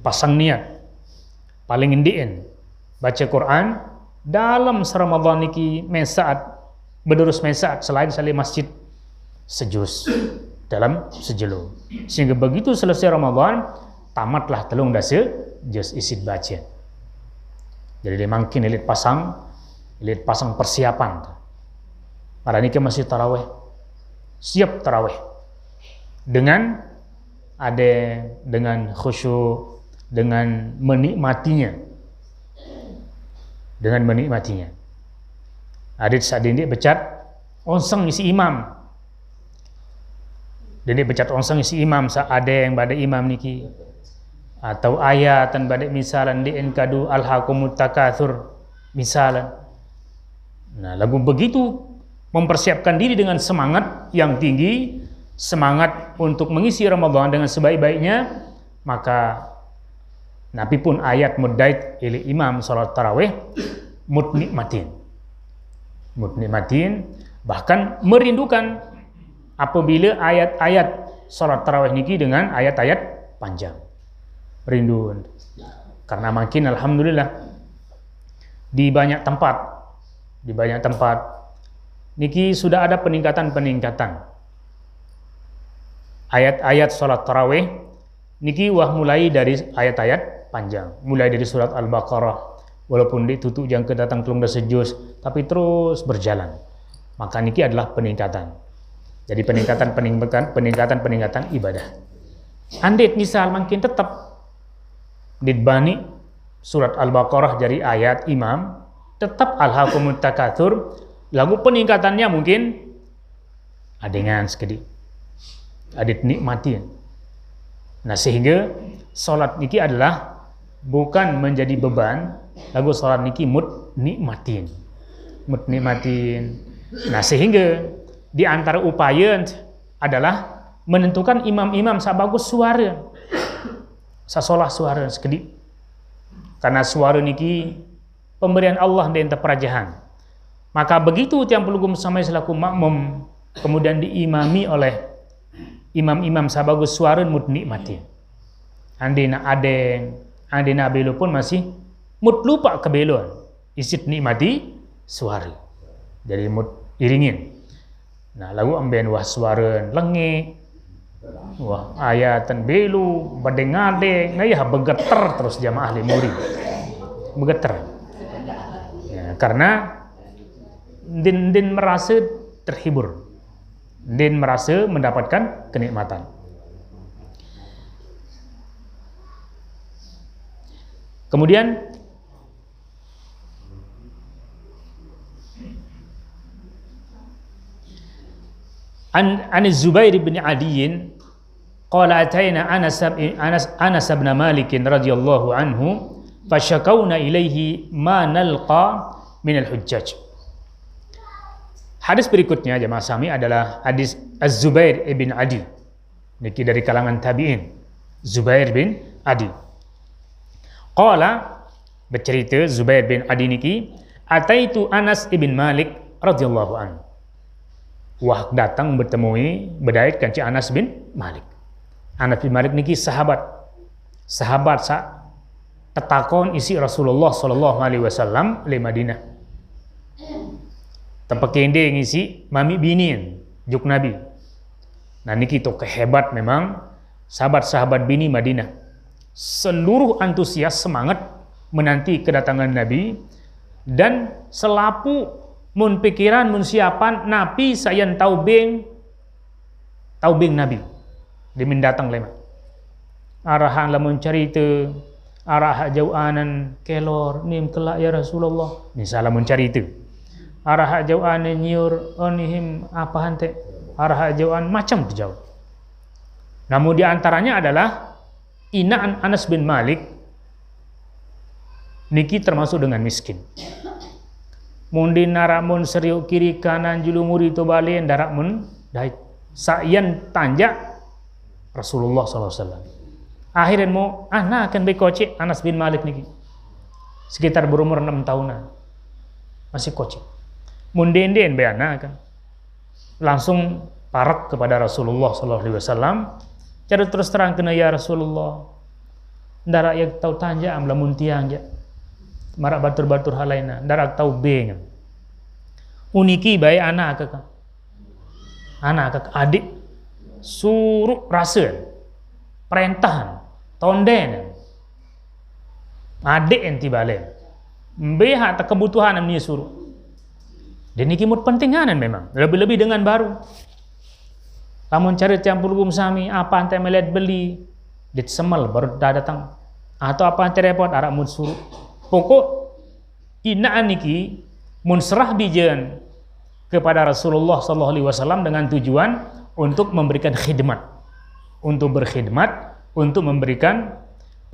Pasang niat. Paling indiin. Baca Quran dalam Ramadan niki mesaat berdurus mesaat selain salih masjid sejus dalam sejelu. Sehingga begitu selesai Ramadan tamatlah telung dasa jus isid baca. Jadi dia makin ilit pasang persiapan. Pada niki masih tarawih. Siap tarawih. Dengan khusyuk, dengan menikmatinya. Adit saat ini becat onseng isi imam. Jadi becat onseng isi imam saat ada yang pada imam niki atau ayatan pada misalan di enkadu alhaqumut takatsur misalan. Nah, lagu begitu mempersiapkan diri dengan semangat yang tinggi, semangat untuk mengisi Ramadan dengan sebaik-baiknya, maka Nabi pun ayat mudait ili imam salat tarawih mutnikmatin, bahkan merindukan apabila ayat-ayat salat tarawih niki dengan ayat-ayat panjang. Rindu karena makin alhamdulillah di banyak tempat niki sudah ada peningkatan ayat-ayat salat tarawih niki mulai dari ayat-ayat panjang, mulai dari surat Al-Baqarah, walaupun ditutup jangka datang telung dah sejus, tapi terus berjalan. Maka niki adalah peningkatan. Jadi peningkatan ibadah. Andit misal makin tetap ditbani surat Al-Baqarah dari ayat imam, tetap alhaqumut takatsur, lagu peningkatannya mungkin adengan sekedi. Adit nikmatin. Nah, sehingga salat niki adalah bukan menjadi beban, lagu salat niki nikmatin. Nah, sehingga di antara upaya adalah menentukan imam-imam sabagus suara. Sasolah suara sekedip. Karena suara niki pemberian Allah di antara perajahan. Maka begitu tiang pelugum samai selaku makmum kemudian diimami oleh imam-imam sabagus suara nikmatin. Andina belo pun masih lupa kebelon. Isit nikmati suara. Jadi iringin. Nah, lagu amben wah suara lengi Wah, ayatan belu, badeng-adeng, ngayah begeter terus jamaah limuri. Begeter. Ya, karena din merasa terhibur. Din merasa mendapatkan kenikmatan. Kemudian an Zubair bin Adiyin qala atayna Anas bin Malik radhiyallahu anhu fashakawna ilaihi ma nalqa min al-hujjaj. Hadis berikutnya jemaah sami adalah hadis Az-Zubair bin Adi. Niki dari kalangan tabi'in. Zubair bin Adi. Qala bercerita Zubair bin Adi niki ataitu Anas ibn Malik radhiyallahu anhu. Wah datang bertemui berdait kanci Anas bin Malik. Anas bin Malik niki sahabat sa tetakon isi Rasulullah sallallahu alaihi wasallam di Madinah. Tempat kende ngisi mami biniin juk Nabi. Nah niki to kehebat memang sahabat-sahabat bini Madinah. Seluruh antusias semangat menanti kedatangan Nabi dan selapu mun pikiran mun siapan Nabi sayan taubing Nabi dimin datang lema arahan lamun carita arah jauhanan kelor nim kelak ya Rasulullah misalnya mun carita arah jauhanan nyur onihim apa hante arah jauhan macam jauh. Namun di antaranya adalah inaan Anas bin Malik niki termasuk dengan miskin. Mundin naramun seriuk kiri kanan julumuri to balen darak mun dait sayan tanjak Rasulullah SAW. Akhirnya mau anak akan bekocek Anas bin Malik niki sekitar berumur 6 tahunan masih kocek. Mundin be anak kan langsung parak kepada Rasulullah SAW. Cara terus terang kena ya Rasulullah. Darak yang tahu tanja am lamun tiang ja. Marak batur-batur halaina, darak tahu beng. Uniki bae anak kakak. Anak kakak adik suruh rasa perintahan tonden. Adik enti balen. Beha tak kebutuhan amni suruh. Dan niki mut pentinganan memang, lebih-lebih dengan baru. Lamun cari campur gum sami apa ante melihat beli dit semel baru dah datang atau apa ante repot arak mun suruh pokok inaan niki mun serah bijen kepada Rasulullah sallallahu alaihi wasallam dengan tujuan untuk memberikan khidmat untuk berkhidmat untuk memberikan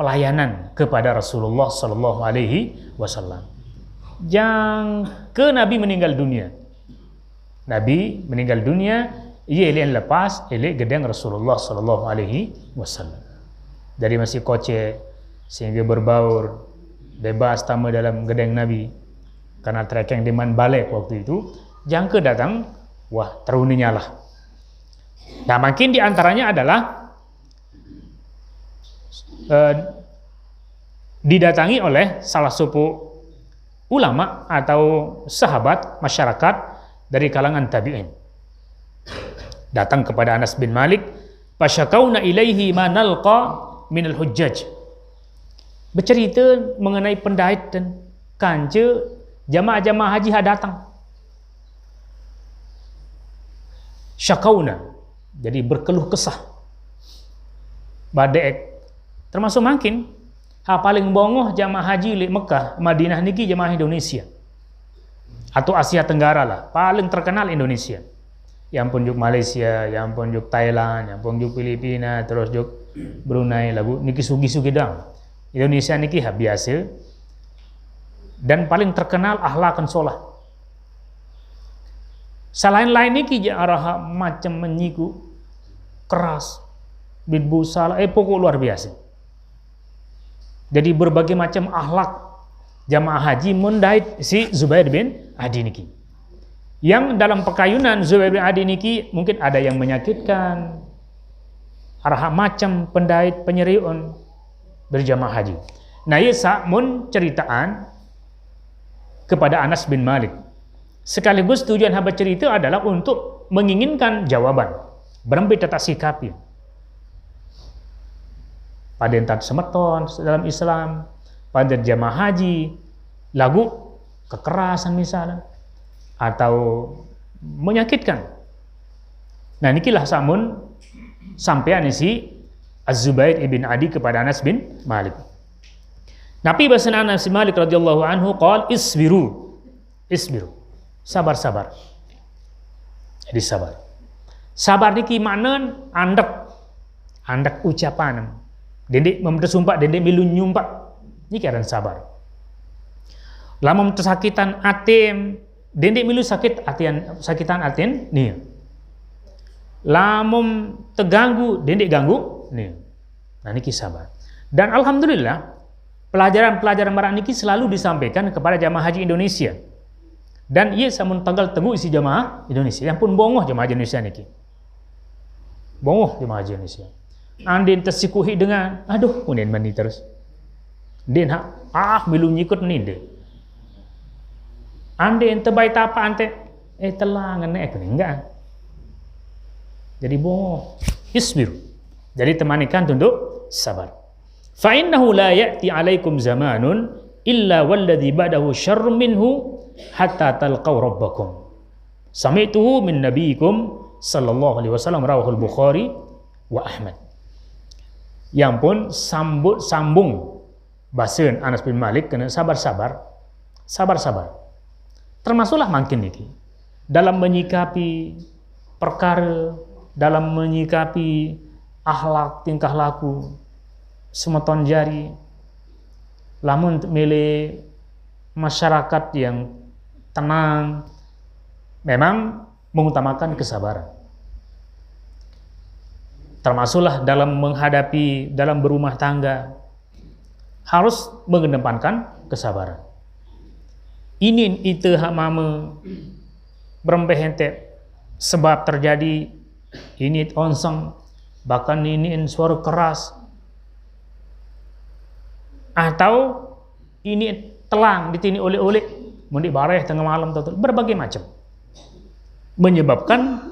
pelayanan kepada Rasulullah sallallahu alaihi wasallam. Yang ke Nabi meninggal dunia ia elek lepas elek gedeng Rasulullah sallallahu alaihi wasallam. Dari masih koce sehingga berbaur bebas tamu dalam gedeng Nabi karena trekking diman balik waktu itu jangka datang wah teruninya lah. Nah makin diantaranya adalah didatangi oleh salah suku ulama atau sahabat masyarakat dari kalangan tabi'in. Datang kepada Anas bin Malik, fasyakauna ilaihi ma nalqa minal hujjaj. Bercerita mengenai pendait dan kance jamaah-jamaah haji datang. Syakauna, jadi berkeluh kesah. Badek termasuk makin paling bongoh jamaah haji di Mekah, Madinah niki jamaah Indonesia. Atau Asia Tenggara lah, paling terkenal Indonesia. Yang pun juk Malaysia, yang pun juk Thailand, yang pun juk Filipina, terus juk Brunei lagu niki sugi-sugi dang. Indonesia niki biasa dan paling terkenal akhlakan solah. Selain lain niki arah macam menyiku keras, bidbu salah, pokok luar biasa. Jadi berbagai macam akhlak jamaah haji mundait si Zubair bin Adi niki. Yang dalam pekayunan Zubair bin Adi niki mungkin ada yang menyakitkan, arah macam pendait penyeriun berjamaah haji. Nah, ia mun ceritaan kepada Anas bin Malik. Sekaligus tujuan habat cerita adalah untuk menginginkan jawaban. Berembi tata sikapi. pada entat semeton dalam Islam, pada jamaah haji, lagu kekerasan misalnya, atau menyakitkan. Nah, nikilah samun sampean si Az-Zubair ibn Adi kepada Anas bin Malik. Nabi bahasa Anas bin Malik radhiyallahu anhu qala isbiru. Sabar. Jadi sabar. Sabar niki makna andek ucapan. Dendek membersumpah, dendek milu nyumpah. Niki aran sabar. Lamun tersakitan atem, dendek milu sakitan aten nih. Lamun terganggu, dendek ganggu nih. Nah niki sabar. Dan alhamdulillah pelajaran-pelajaran marang niki selalu disampaikan kepada jamaah haji Indonesia. Dan ia samun tanggal teguh isi jamaah Indonesia. Yang pun bongoh jamaah haji Indonesia niki. Bongoh jamaah haji Indonesia. Andin tersikuhi dengan, aduh, unin mani terus. Den milu nyikut nih deh. Andin terbaik apa ante? Telangan nek enggak. Jadi bongoh. Isbiru. Jadi temanikan tunduk sabar. Fa innahu la ya'ti 'alaikum zamanun illa walladhi ba'dahu syarrun minhu hatta talqaw rabbakum. Sami'tuhu min nabiyikum sallallahu alaihi wasallam rawahul Bukhari wa Ahmad. Yang pun sambung bahasan Anas bin Malik kena sabar-sabar. Termasuklah makin niki dalam menyikapi perkara, dalam menyikapi akhlak tingkah laku semeton jari, lamun milih masyarakat yang tenang, memang mengutamakan kesabaran. Termasuklah dalam menghadapi, dalam berumah tangga, harus mengedepankan kesabaran. Ini itu hak mama berempeh sebab terjadi ini onseng, bahkan ini suara keras, atau ini telang ditini oleh mundi bareh tengah malam total, berbagai macam menyebabkan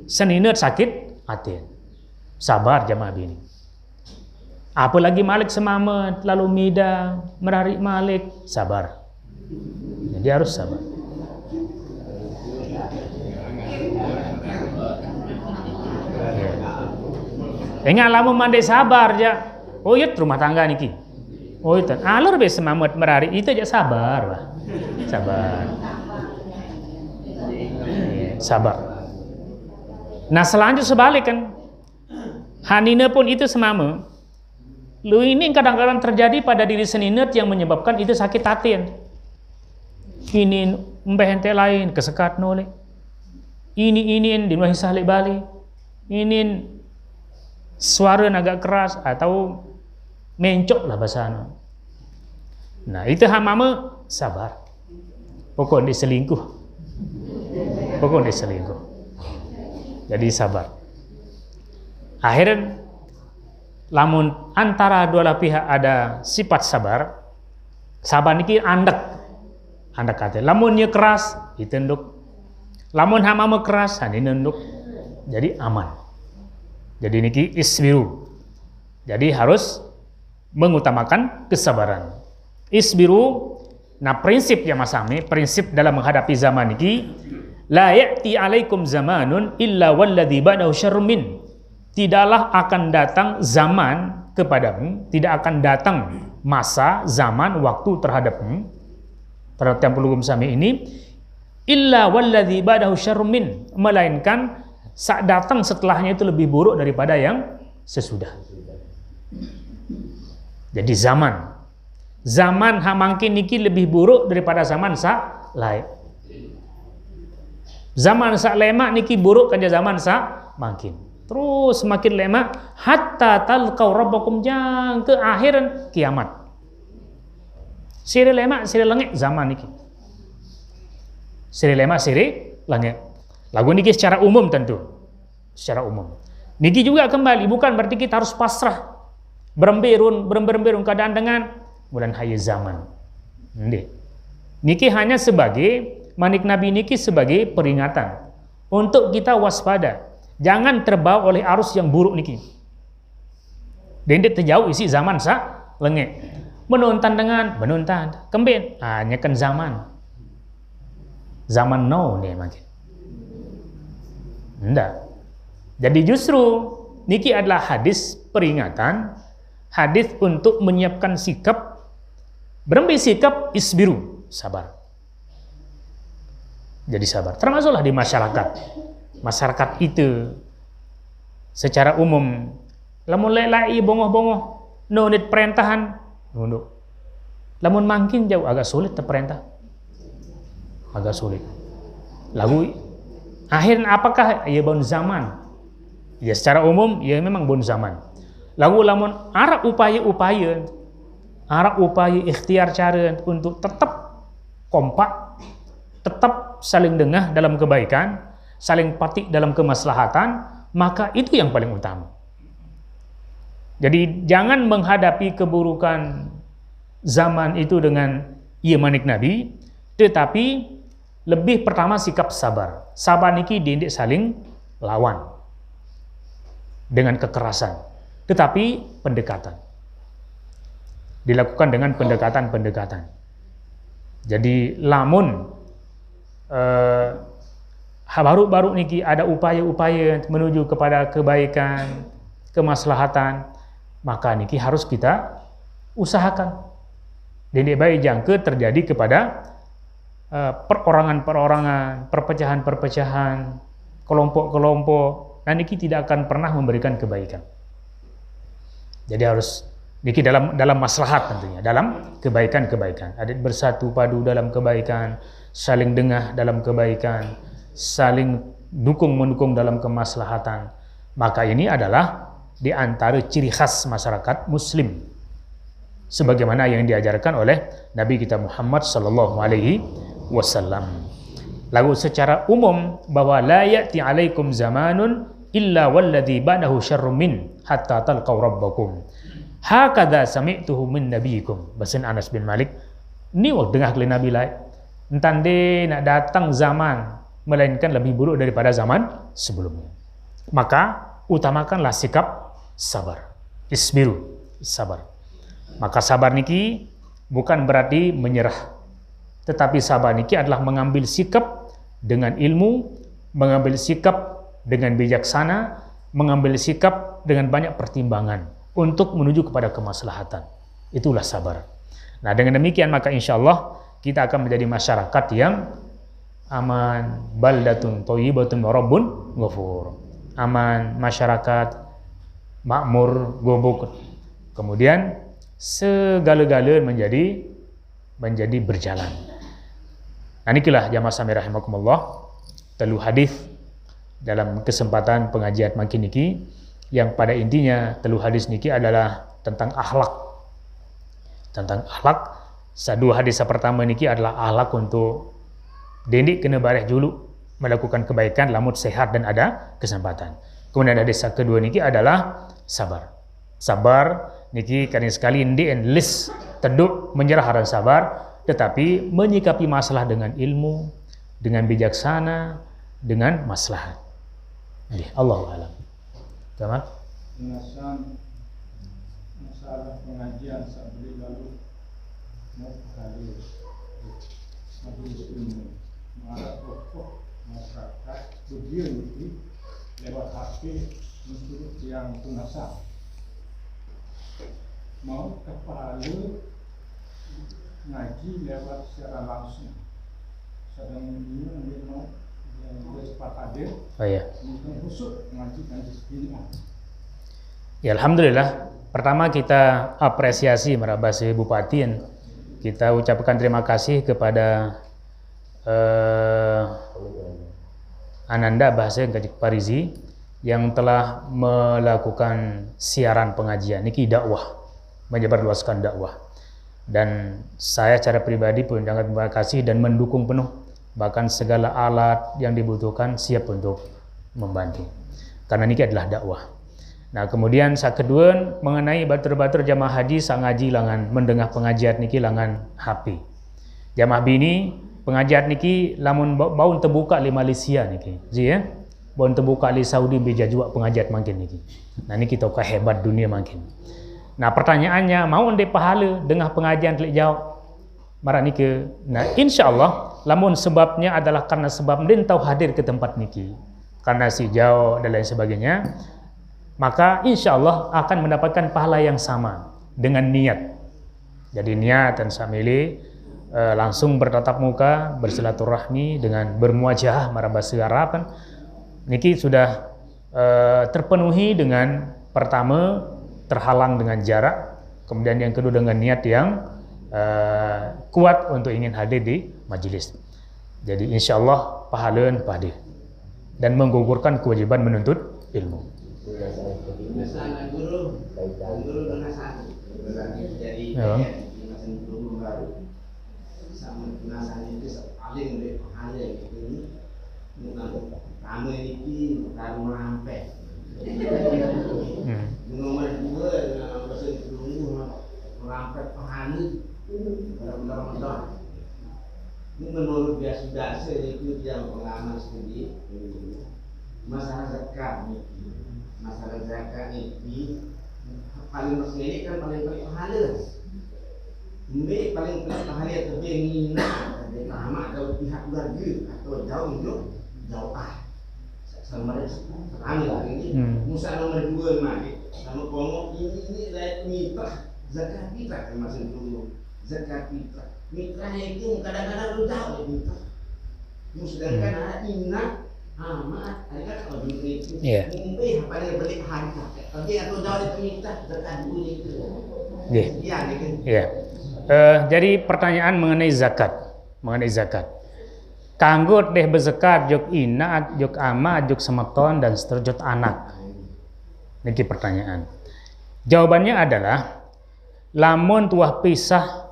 seninat sakit hati. Sabar jamaah bini. Apalagi Malik semamet lalu mida merarik Malik, sabar. Jadi harus sabar. Ingat lamun mandek sabar aja. Oh iya rumah tangga niki. Oh itu. Alur be semamet merarik itu aja sabar, lah. Sabar. Sabar. Nah selanjutnya sebalik kan. Hanina pun itu semama. Lu ini kadang-kadang terjadi pada diri seninat yang menyebabkan itu sakit hati. Ini mbehente lain kesekat noleh. Ini dinuahi salik balik. Ini suara agak keras atau mencok lah bahasanya. Nah itu hamama sabar. Pokok diselingkuh. Jadi sabar. Akhirnya lamun antara dua pihak ada sifat sabar niki andek kate. Lamunnya keras ditenduk. Lamun hamama keras nenduk. Jadi aman. Jadi niki isbiru. Jadi harus mengutamakan kesabaran. Isbiru. Nah prinsip ya Mas Ami, prinsip dalam menghadapi zaman niki, la ya'ti 'alaikum zamanun illa walladzi ba'dahu syarrun min. Tidaklah akan datang zaman kepadamu, tidak akan datang masa, zaman, waktu terhadapmu, terhadap yang perlu sami ini, illa walladzi ba'dahu syarrun min, melainkan saat datang setelahnya itu lebih buruk daripada yang sesudah. Jadi zaman hamangkin niki lebih buruk daripada zaman sa lain. Zaman sa lemak niki buruk kerja zaman sa mangkin. Terus semakin lemak hatta talqaw rabbakum jang ke akhiran kiamat. Sire lemak sire langit zaman niki. Sire lemak sire langit. Lagu niki secara umum tentu. Secara umum. Niki juga kembali bukan berarti kita harus pasrah. Beremberun keadaan dengan bulan hayya zaman. Niki hanya sebagai manik Nabi niki sebagai peringatan untuk kita waspada. Jangan terbawa oleh arus yang buruk niki. Dendek terjauh isi zaman lengek. Menuntan dengan menuntan. Kembin. Nyekan zaman. Zaman now nih makin. Enggak. Jadi justru niki adalah hadis peringatan, hadis untuk menyiapkan sikap, berembi sikap isbiru, sabar. Jadi sabar. Termasuklah di masyarakat. Masyarakat itu secara umum lamun lelai bongoh-bongoh nunit perintahan nunduk. Lamun makin jauh agak sulit terperintah. Agak sulit. Lalu akhirnya apakah ia bon zaman? Ya secara umum ya memang bon zaman. Lalu lamun arah upaya ikhtiar cara untuk tetap kompak, tetap saling dengah dalam kebaikan, saling patik dalam kemaslahatan, maka itu yang paling utama. Jadi jangan menghadapi keburukan zaman itu dengan ia manik Nabi, tetapi lebih pertama sikap sabar. Sabar niki diindik saling lawan dengan kekerasan, tetapi pendekatan dilakukan dengan pendekatan. Jadi lamun baru niki ada upaya-upaya menuju kepada kebaikan, kemaslahatan, maka niki harus kita usahakan. Diindik baik jangka terjadi kepada perorangan-perorangan, perpecahan-perpecahan, kelompok-kelompok, dan niki tidak akan pernah memberikan kebaikan. Jadi harus niki dalam maslahat tentunya, dalam kebaikan-kebaikan. Adik bersatu padu dalam kebaikan, saling dengah dalam kebaikan, saling dukung-mendukung dalam kemaslahatan. Maka ini adalah di antara ciri khas masyarakat muslim, sebagaimana yang diajarkan oleh Nabi kita Muhammad sallallahu alaihi wasallam. Lalu secara umum bahwa la ya'ti alaikum zamanun illa walladhi ba'dahu syarrum min hatta talqaw rabbakum. Hakadha sami'tuhu min nabiyikum. Basin Anas bin Malik. Ni dengah kali Nabi lain. Entande nak datang zaman melainkan lebih buruk daripada zaman sebelumnya. Maka utamakanlah sikap sabar. Isbiru, sabar. Maka sabar niki bukan berarti menyerah. Tetapi sabar niki adalah mengambil sikap dengan ilmu, mengambil sikap dengan bijaksana, mengambil sikap dengan banyak pertimbangan untuk menuju kepada kemaslahatan. Itulah sabar. Nah, dengan demikian maka insya Allah kita akan menjadi masyarakat yang aman, baldatun thayyibatun wa rabbun ghafur. Aman, masyarakat makmur, gobok. Kemudian segala-gala menjadi berjalan. Nah, inilah jamaah sami rahimakumullah, telu hadis dalam kesempatan pengajian makin niki, yang pada intinya telu hadis niki adalah tentang akhlak. Tentang akhlak. Dua hadis pertama niki adalah akhlak untuk dendik kena bareh julu melakukan kebaikan lamun sehat dan ada kesempatan. Kemudian hadis kedua niki adalah sabar. Sabar niki kadang sekali ndi endless teduk menyerah dan sabar, tetapi menyikapi masalah dengan ilmu, dengan bijaksana, dengan maslahat. Allahu a'lam. Tamat? Masalah pengajian sabri lalu mau kali majelis ilmu mengarah tokoh masyarakat begini lewat HP menurut yang tunasa mau kepala ngaji lewat secara langsung. Sedang ini mau cepat hadir. Oh iya. Mungkin khusus ngaji segini. Ya alhamdulillah. Pertama kita apresiasi merabasi Bupati, kita ucapkan terima kasih kepada Ananda Bahasa Gajik Parizi yang telah melakukan siaran pengajian. Niki dakwah, menyebarluaskan dakwah. Dan saya secara pribadi pun sangat terima kasih dan mendukung penuh, bahkan segala alat yang dibutuhkan siap untuk membantu, karena ini adalah dakwah. Nah, kemudian saat kedua mengenai batur-batur jamaah haji sang ngaji langan mendengar pengajian niki langan HP. Jamaah bini pengajian niki lamun baun terbuka di Malaysia niki, ji ya. bon terbuka di Saudi beja juga pengajian makin niki. Nah niki tahu hebat dunia makin. Nah pertanyaannya mau ndek pahala dengan pengajian telik jawab. Marah niki. Nah insyaallah lamun sebabnya adalah karena sebab ndek tahu hadir ke tempat niki. Karena si jauh dan lain sebagainya, maka insyaallah akan mendapatkan pahala yang sama dengan niat. Jadi niat dan samili langsung bertatap muka, bersilaturahmi dengan bermuajah marah bahasa Arab kan. Niki sudah terpenuhi dengan pertama terhalang dengan jarak, kemudian yang kedua dengan niat yang kuat untuk ingin hadir di majelis. Jadi insyaallah pahala pada dan menggugurkan kewajiban menuntut ilmu. Masalah guru nasihat. Jadi masa guru baru sama nasihat itu paling pahala ini. Kamu ini bukan merampai. Nomor 2 dalam bahasa Indonesia merampai pahala dalam Ramadan. Ini menurut biasa itu yang pengalaman studi masalah zakat ini paling ini kan paling pahala. Ini paling pahala tapi ngina sama atau pihak keluarga atau jauh sama ada ini musa nomor 2 mari sama ngomong ini dari mitra zakat fitrah termasuk dulu zakat fitrah mitra itu kadang-kadang lu tahu mitra sedangkan ada ingat amat ada kalau itu mungkin pada beli harga tapi atau jauh itu mitra zakat dulu itu jadi pertanyaan mengenai zakat kanggo deh berzakat jok ina, jok ama, jok semeton dan seterusnya anak. Niki pertanyaan. Jawabannya adalah lamun tuah pisah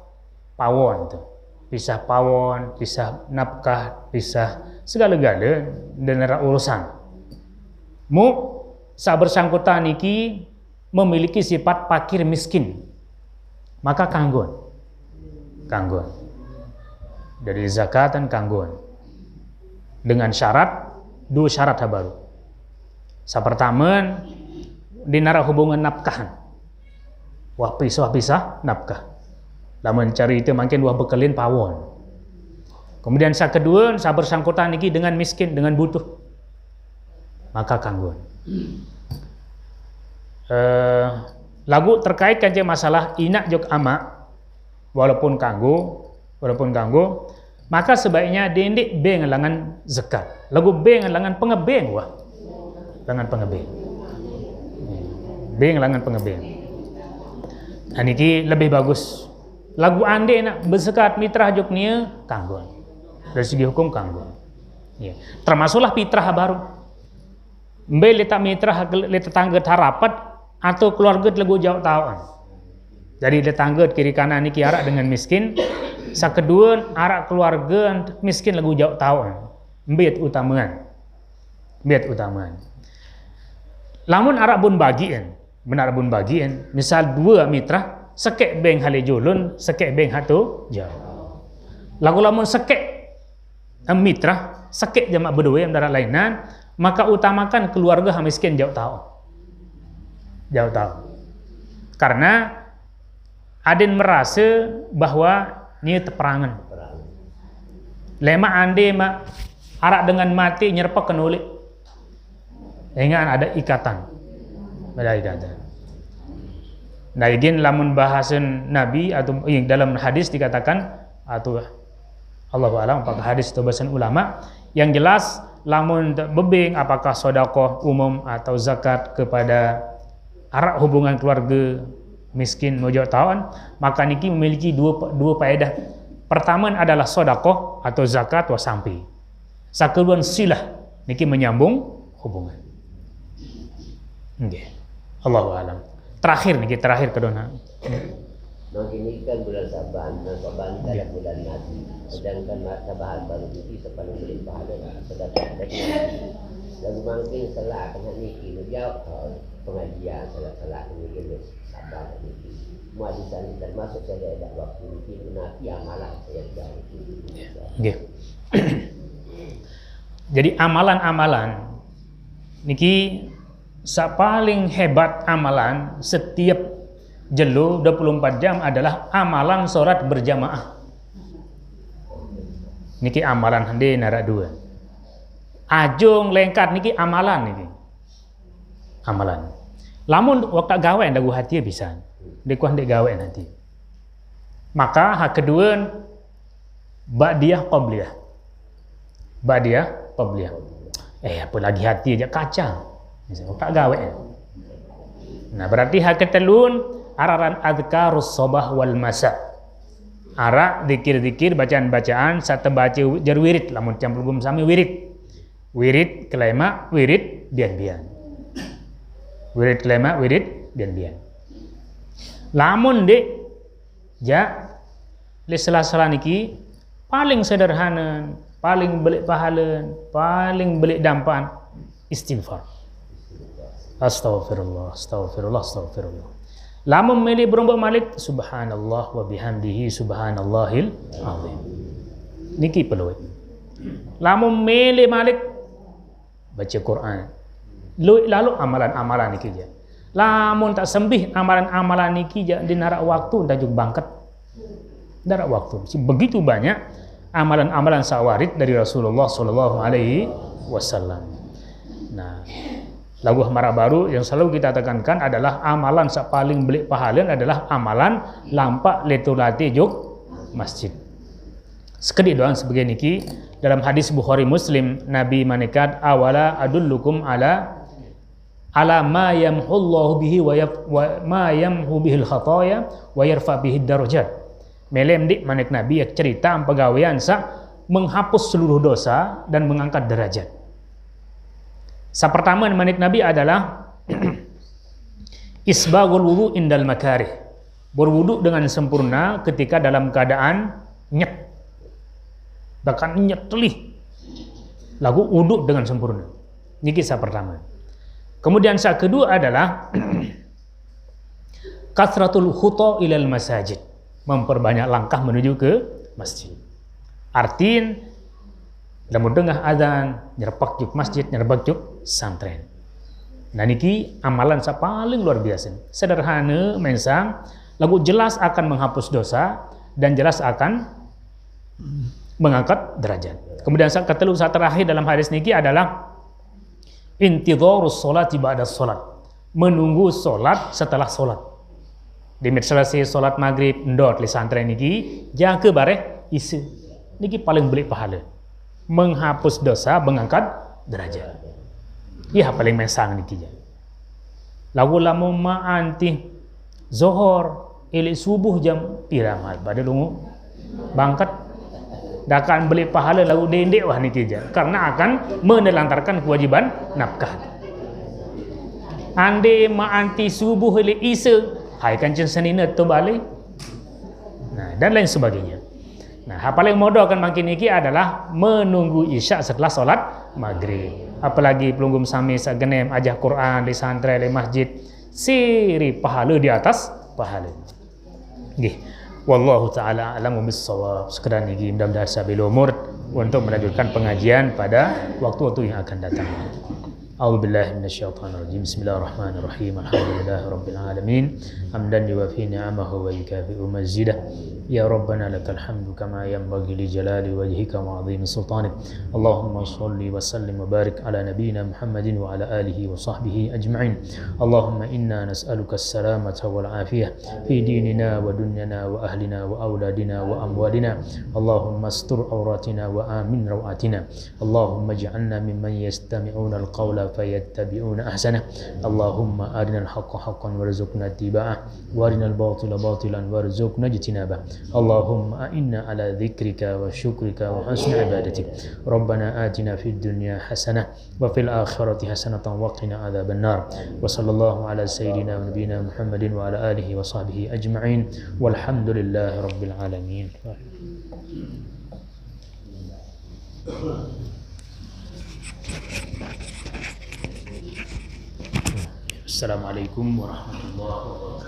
pawon tuh. Pisah pawon, pisah nafkah, pisah segala-gala dan urusan. Mu sak bersangkutan niki memiliki sifat fakir miskin. Maka kanggon. Dari zakat dan kanggon. Dengan syarat, 2 syarat baru. Pertama, dinara hubungan nafkah. Wah pisah nafkah. Lamun cari itu makin wah bekelin pawon. Kemudian kedua, bersangkutan niki dengan miskin, dengan butuh. Maka kangguan. Lagu terkait kajian masalah inak jok ama, walaupun kanggo, maka sebaiknya dendik B ngalangan zakat. Lagu B ngalangan pengebeng wah. Langan pengebeng. B ngalangan pengebeng. Nah niki lebih bagus. Lagu ande nak berzakat mitrah jok nia kanggon. Dari segi hukum kanggon. Ya. Termasuklah fitrah baru. Mbe letak mitrah letak tangga harapat atau keluarga lagu jauh tahuan. Jadi tetangga kiri kanan niki arak dengan miskin. Kedua arak keluarga miskin lagu jauh tahun mbet utamaan lamun arak bun bagian benar bun bagian misal 2 mitra sekek beng hale julun sekek beng hatu jauh lagu lamun sekek mitra sekek jamak berdua yang darah lainan maka utamakan keluarga miskin jauh tahun karena Aden merasa bahwa ini teperangan. Lema ande mak arak dengan mati nyerpak kenulik. Ingat ada ikatan. Nah, izin lamun bahasan Nabi atau dalam hadis dikatakan atau Allahu a'lam apakah hadis atau bahasan ulama yang jelas lamun bebeng apakah sedekah umum atau zakat kepada arak hubungan keluarga miskin mojo tahun, maka niki memiliki dua faedah. Pertama adalah sedekah atau zakat wa sampai. Sakeduan silah niki menyambung hubungan. Nggih. Allahu a'lam. Terakhir kedona. Makin ini kan bulan Saban adalah bulan Nabi. Sedangkan Saban baru ini sepaling berlimpah ada sedekah ada. Lalu makin salah kena niki dia pengajian salah ini Saban ini. Muadisan termasuk saya ada waktu ini nabi amalan saya jauh. Nggih. Jadi amalan-amalan niki sa paling hebat amalan setiap jelo 24 jam adalah amalan sholat berjamaah. Niki amalan hande narak dua. Ajung lengkat niki amalan niki. Amalan. Lamun waktu gawe dagu hati bisa. Dekuah ndek gawe nanti. Maka hak kedua ba'diyah qabliyah. Ba'diyah qabliyah. Apa lagi hati aja kacang. Waktu gawe. Nah, berarti hak ketelun araran adkarus sabah wal masa. Ara zikir-zikir bacaan-bacaan saat baca jar wirid lamun campur gum sami wirid. Wirid kelema wirid bian-bian. Wirid kelema wirid bian-bian. Lamun dek ja le sela-sela niki paling sederhana, paling belik pahala, paling belik dampan istighfar. Astaghfirullah, astaghfirullah, astaghfirullah. Lamun milih berombak malik subhanallah wa bihamdihi subhanallahil azim. Niki peluit. Lamun milih malik baca Quran. Lalu amalan-amalan niki je. Lamun tak sembih amalan-amalan niki je di narak waktu tajuk bangkat. Narak waktu. Begitu banyak amalan-amalan sawarid dari Rasulullah sallallahu alaihi wasallam. Nah, lagu Mara Baru yang selalu kita tekankan adalah amalan sak paling belik pahala adalah amalan lampak letulati juk masjid. Sekedip doang sebagai niki dalam hadis Bukhari Muslim Nabi manikat awala adullukum ala ma yamhullahu bihi wa ma yamhu bihil khataya wa yarfa bihi darajat. Melem dik manik Nabi cerita pegawaian sak menghapus seluruh dosa dan mengangkat derajat. Sa pertama manik Nabi adalah isbagul wudu indal makarih. Berwudu dengan sempurna ketika dalam keadaan nyet. Bahkan nyet telih. Lagu wudu dengan sempurna. Niki sa pertama. Kemudian sa kedua adalah kasratul khuta ilal masajid. Memperbanyak langkah menuju ke masjid. Artiin lamun dengah azan nyerpak juk masjid, nyerpak juk santren. Nah niki amalan sa paling luar biasa. Sederhana mensang, lagu jelas akan menghapus dosa dan jelas akan mengangkat derajat. Kemudian sa ketelu sa terakhir dalam hadis niki adalah intidharus sholati ba'da sholat. Menunggu sholat setelah sholat. Di selesai sholat maghrib ndot li santren niki jaga bareh isu. Niki paling belik pahala. Menghapus dosa, mengangkat derajat. Iya paling mesang niki ja. Lagu lamu ma anti zohor ili subuh jam piramal pada lungu bangkat dakan beli pahala lagu dendek wah niki ja. Karena akan menelantarkan kewajiban nafkah. Ande ma anti subuh ili isa hai kancen senina tu balik. Nah, dan lain sebagainya. Nah, hal paling modal kan makin niki adalah menunggu isya setelah sholat maghrib. Apalagi pelunggum sami sagenem ajah Quran di santren di masjid, siri pahala di atas pahala. Nggih. Wallahu taala a'lamu bis-shawab. Sekedar niki mudah-mudahan sabil umur untuk melanjutkan pengajian pada waktu-waktu yang akan datang. A'udzubillahi minasyaitonirrajim. Bismillahirrahmanirrahim. Alhamdulillahi rabbil alamin. Hamdan yuwafi ni'amahu wa yukafi'u mazidah. Ya Rabbana lakal hamdu kama yanbaghi li jalali wajhika wa 'azimi sultanik. Allahumma shalli wa sallim wa barik ala nabiyyina Muhammadin wa ala alihi wa sahbihi ajma'in. Allahumma inna nas'aluka as-salamata wal 'afiyah fi dinina wa dunyana wa ahlina wa auladina wa amwalina. Allahumma astur awratina wa amin rawatina. Allahumma ij'alna mimman yastami'una al-qawla fayattabi'una ahsanah. Allahumma arinal haqqa haqqan warzuqna ittiba'ah wa arinal batila batilan warzuqna ijtinabah. Allahumma a'inna ala dzikrika wa syukrika wa husni ibadatik. Rabbana atina fid dunya hasanah wa fil akhirati hasanatan wa qina adzaban nar. Wa sallallahu ala sayyidina wa nabiyyina Muhammadin wa ala alihi wa sahbihi ajma'in. Walhamdulillahi rabbil alamin. Assalamualaikum warahmatullahi wabarakatuh.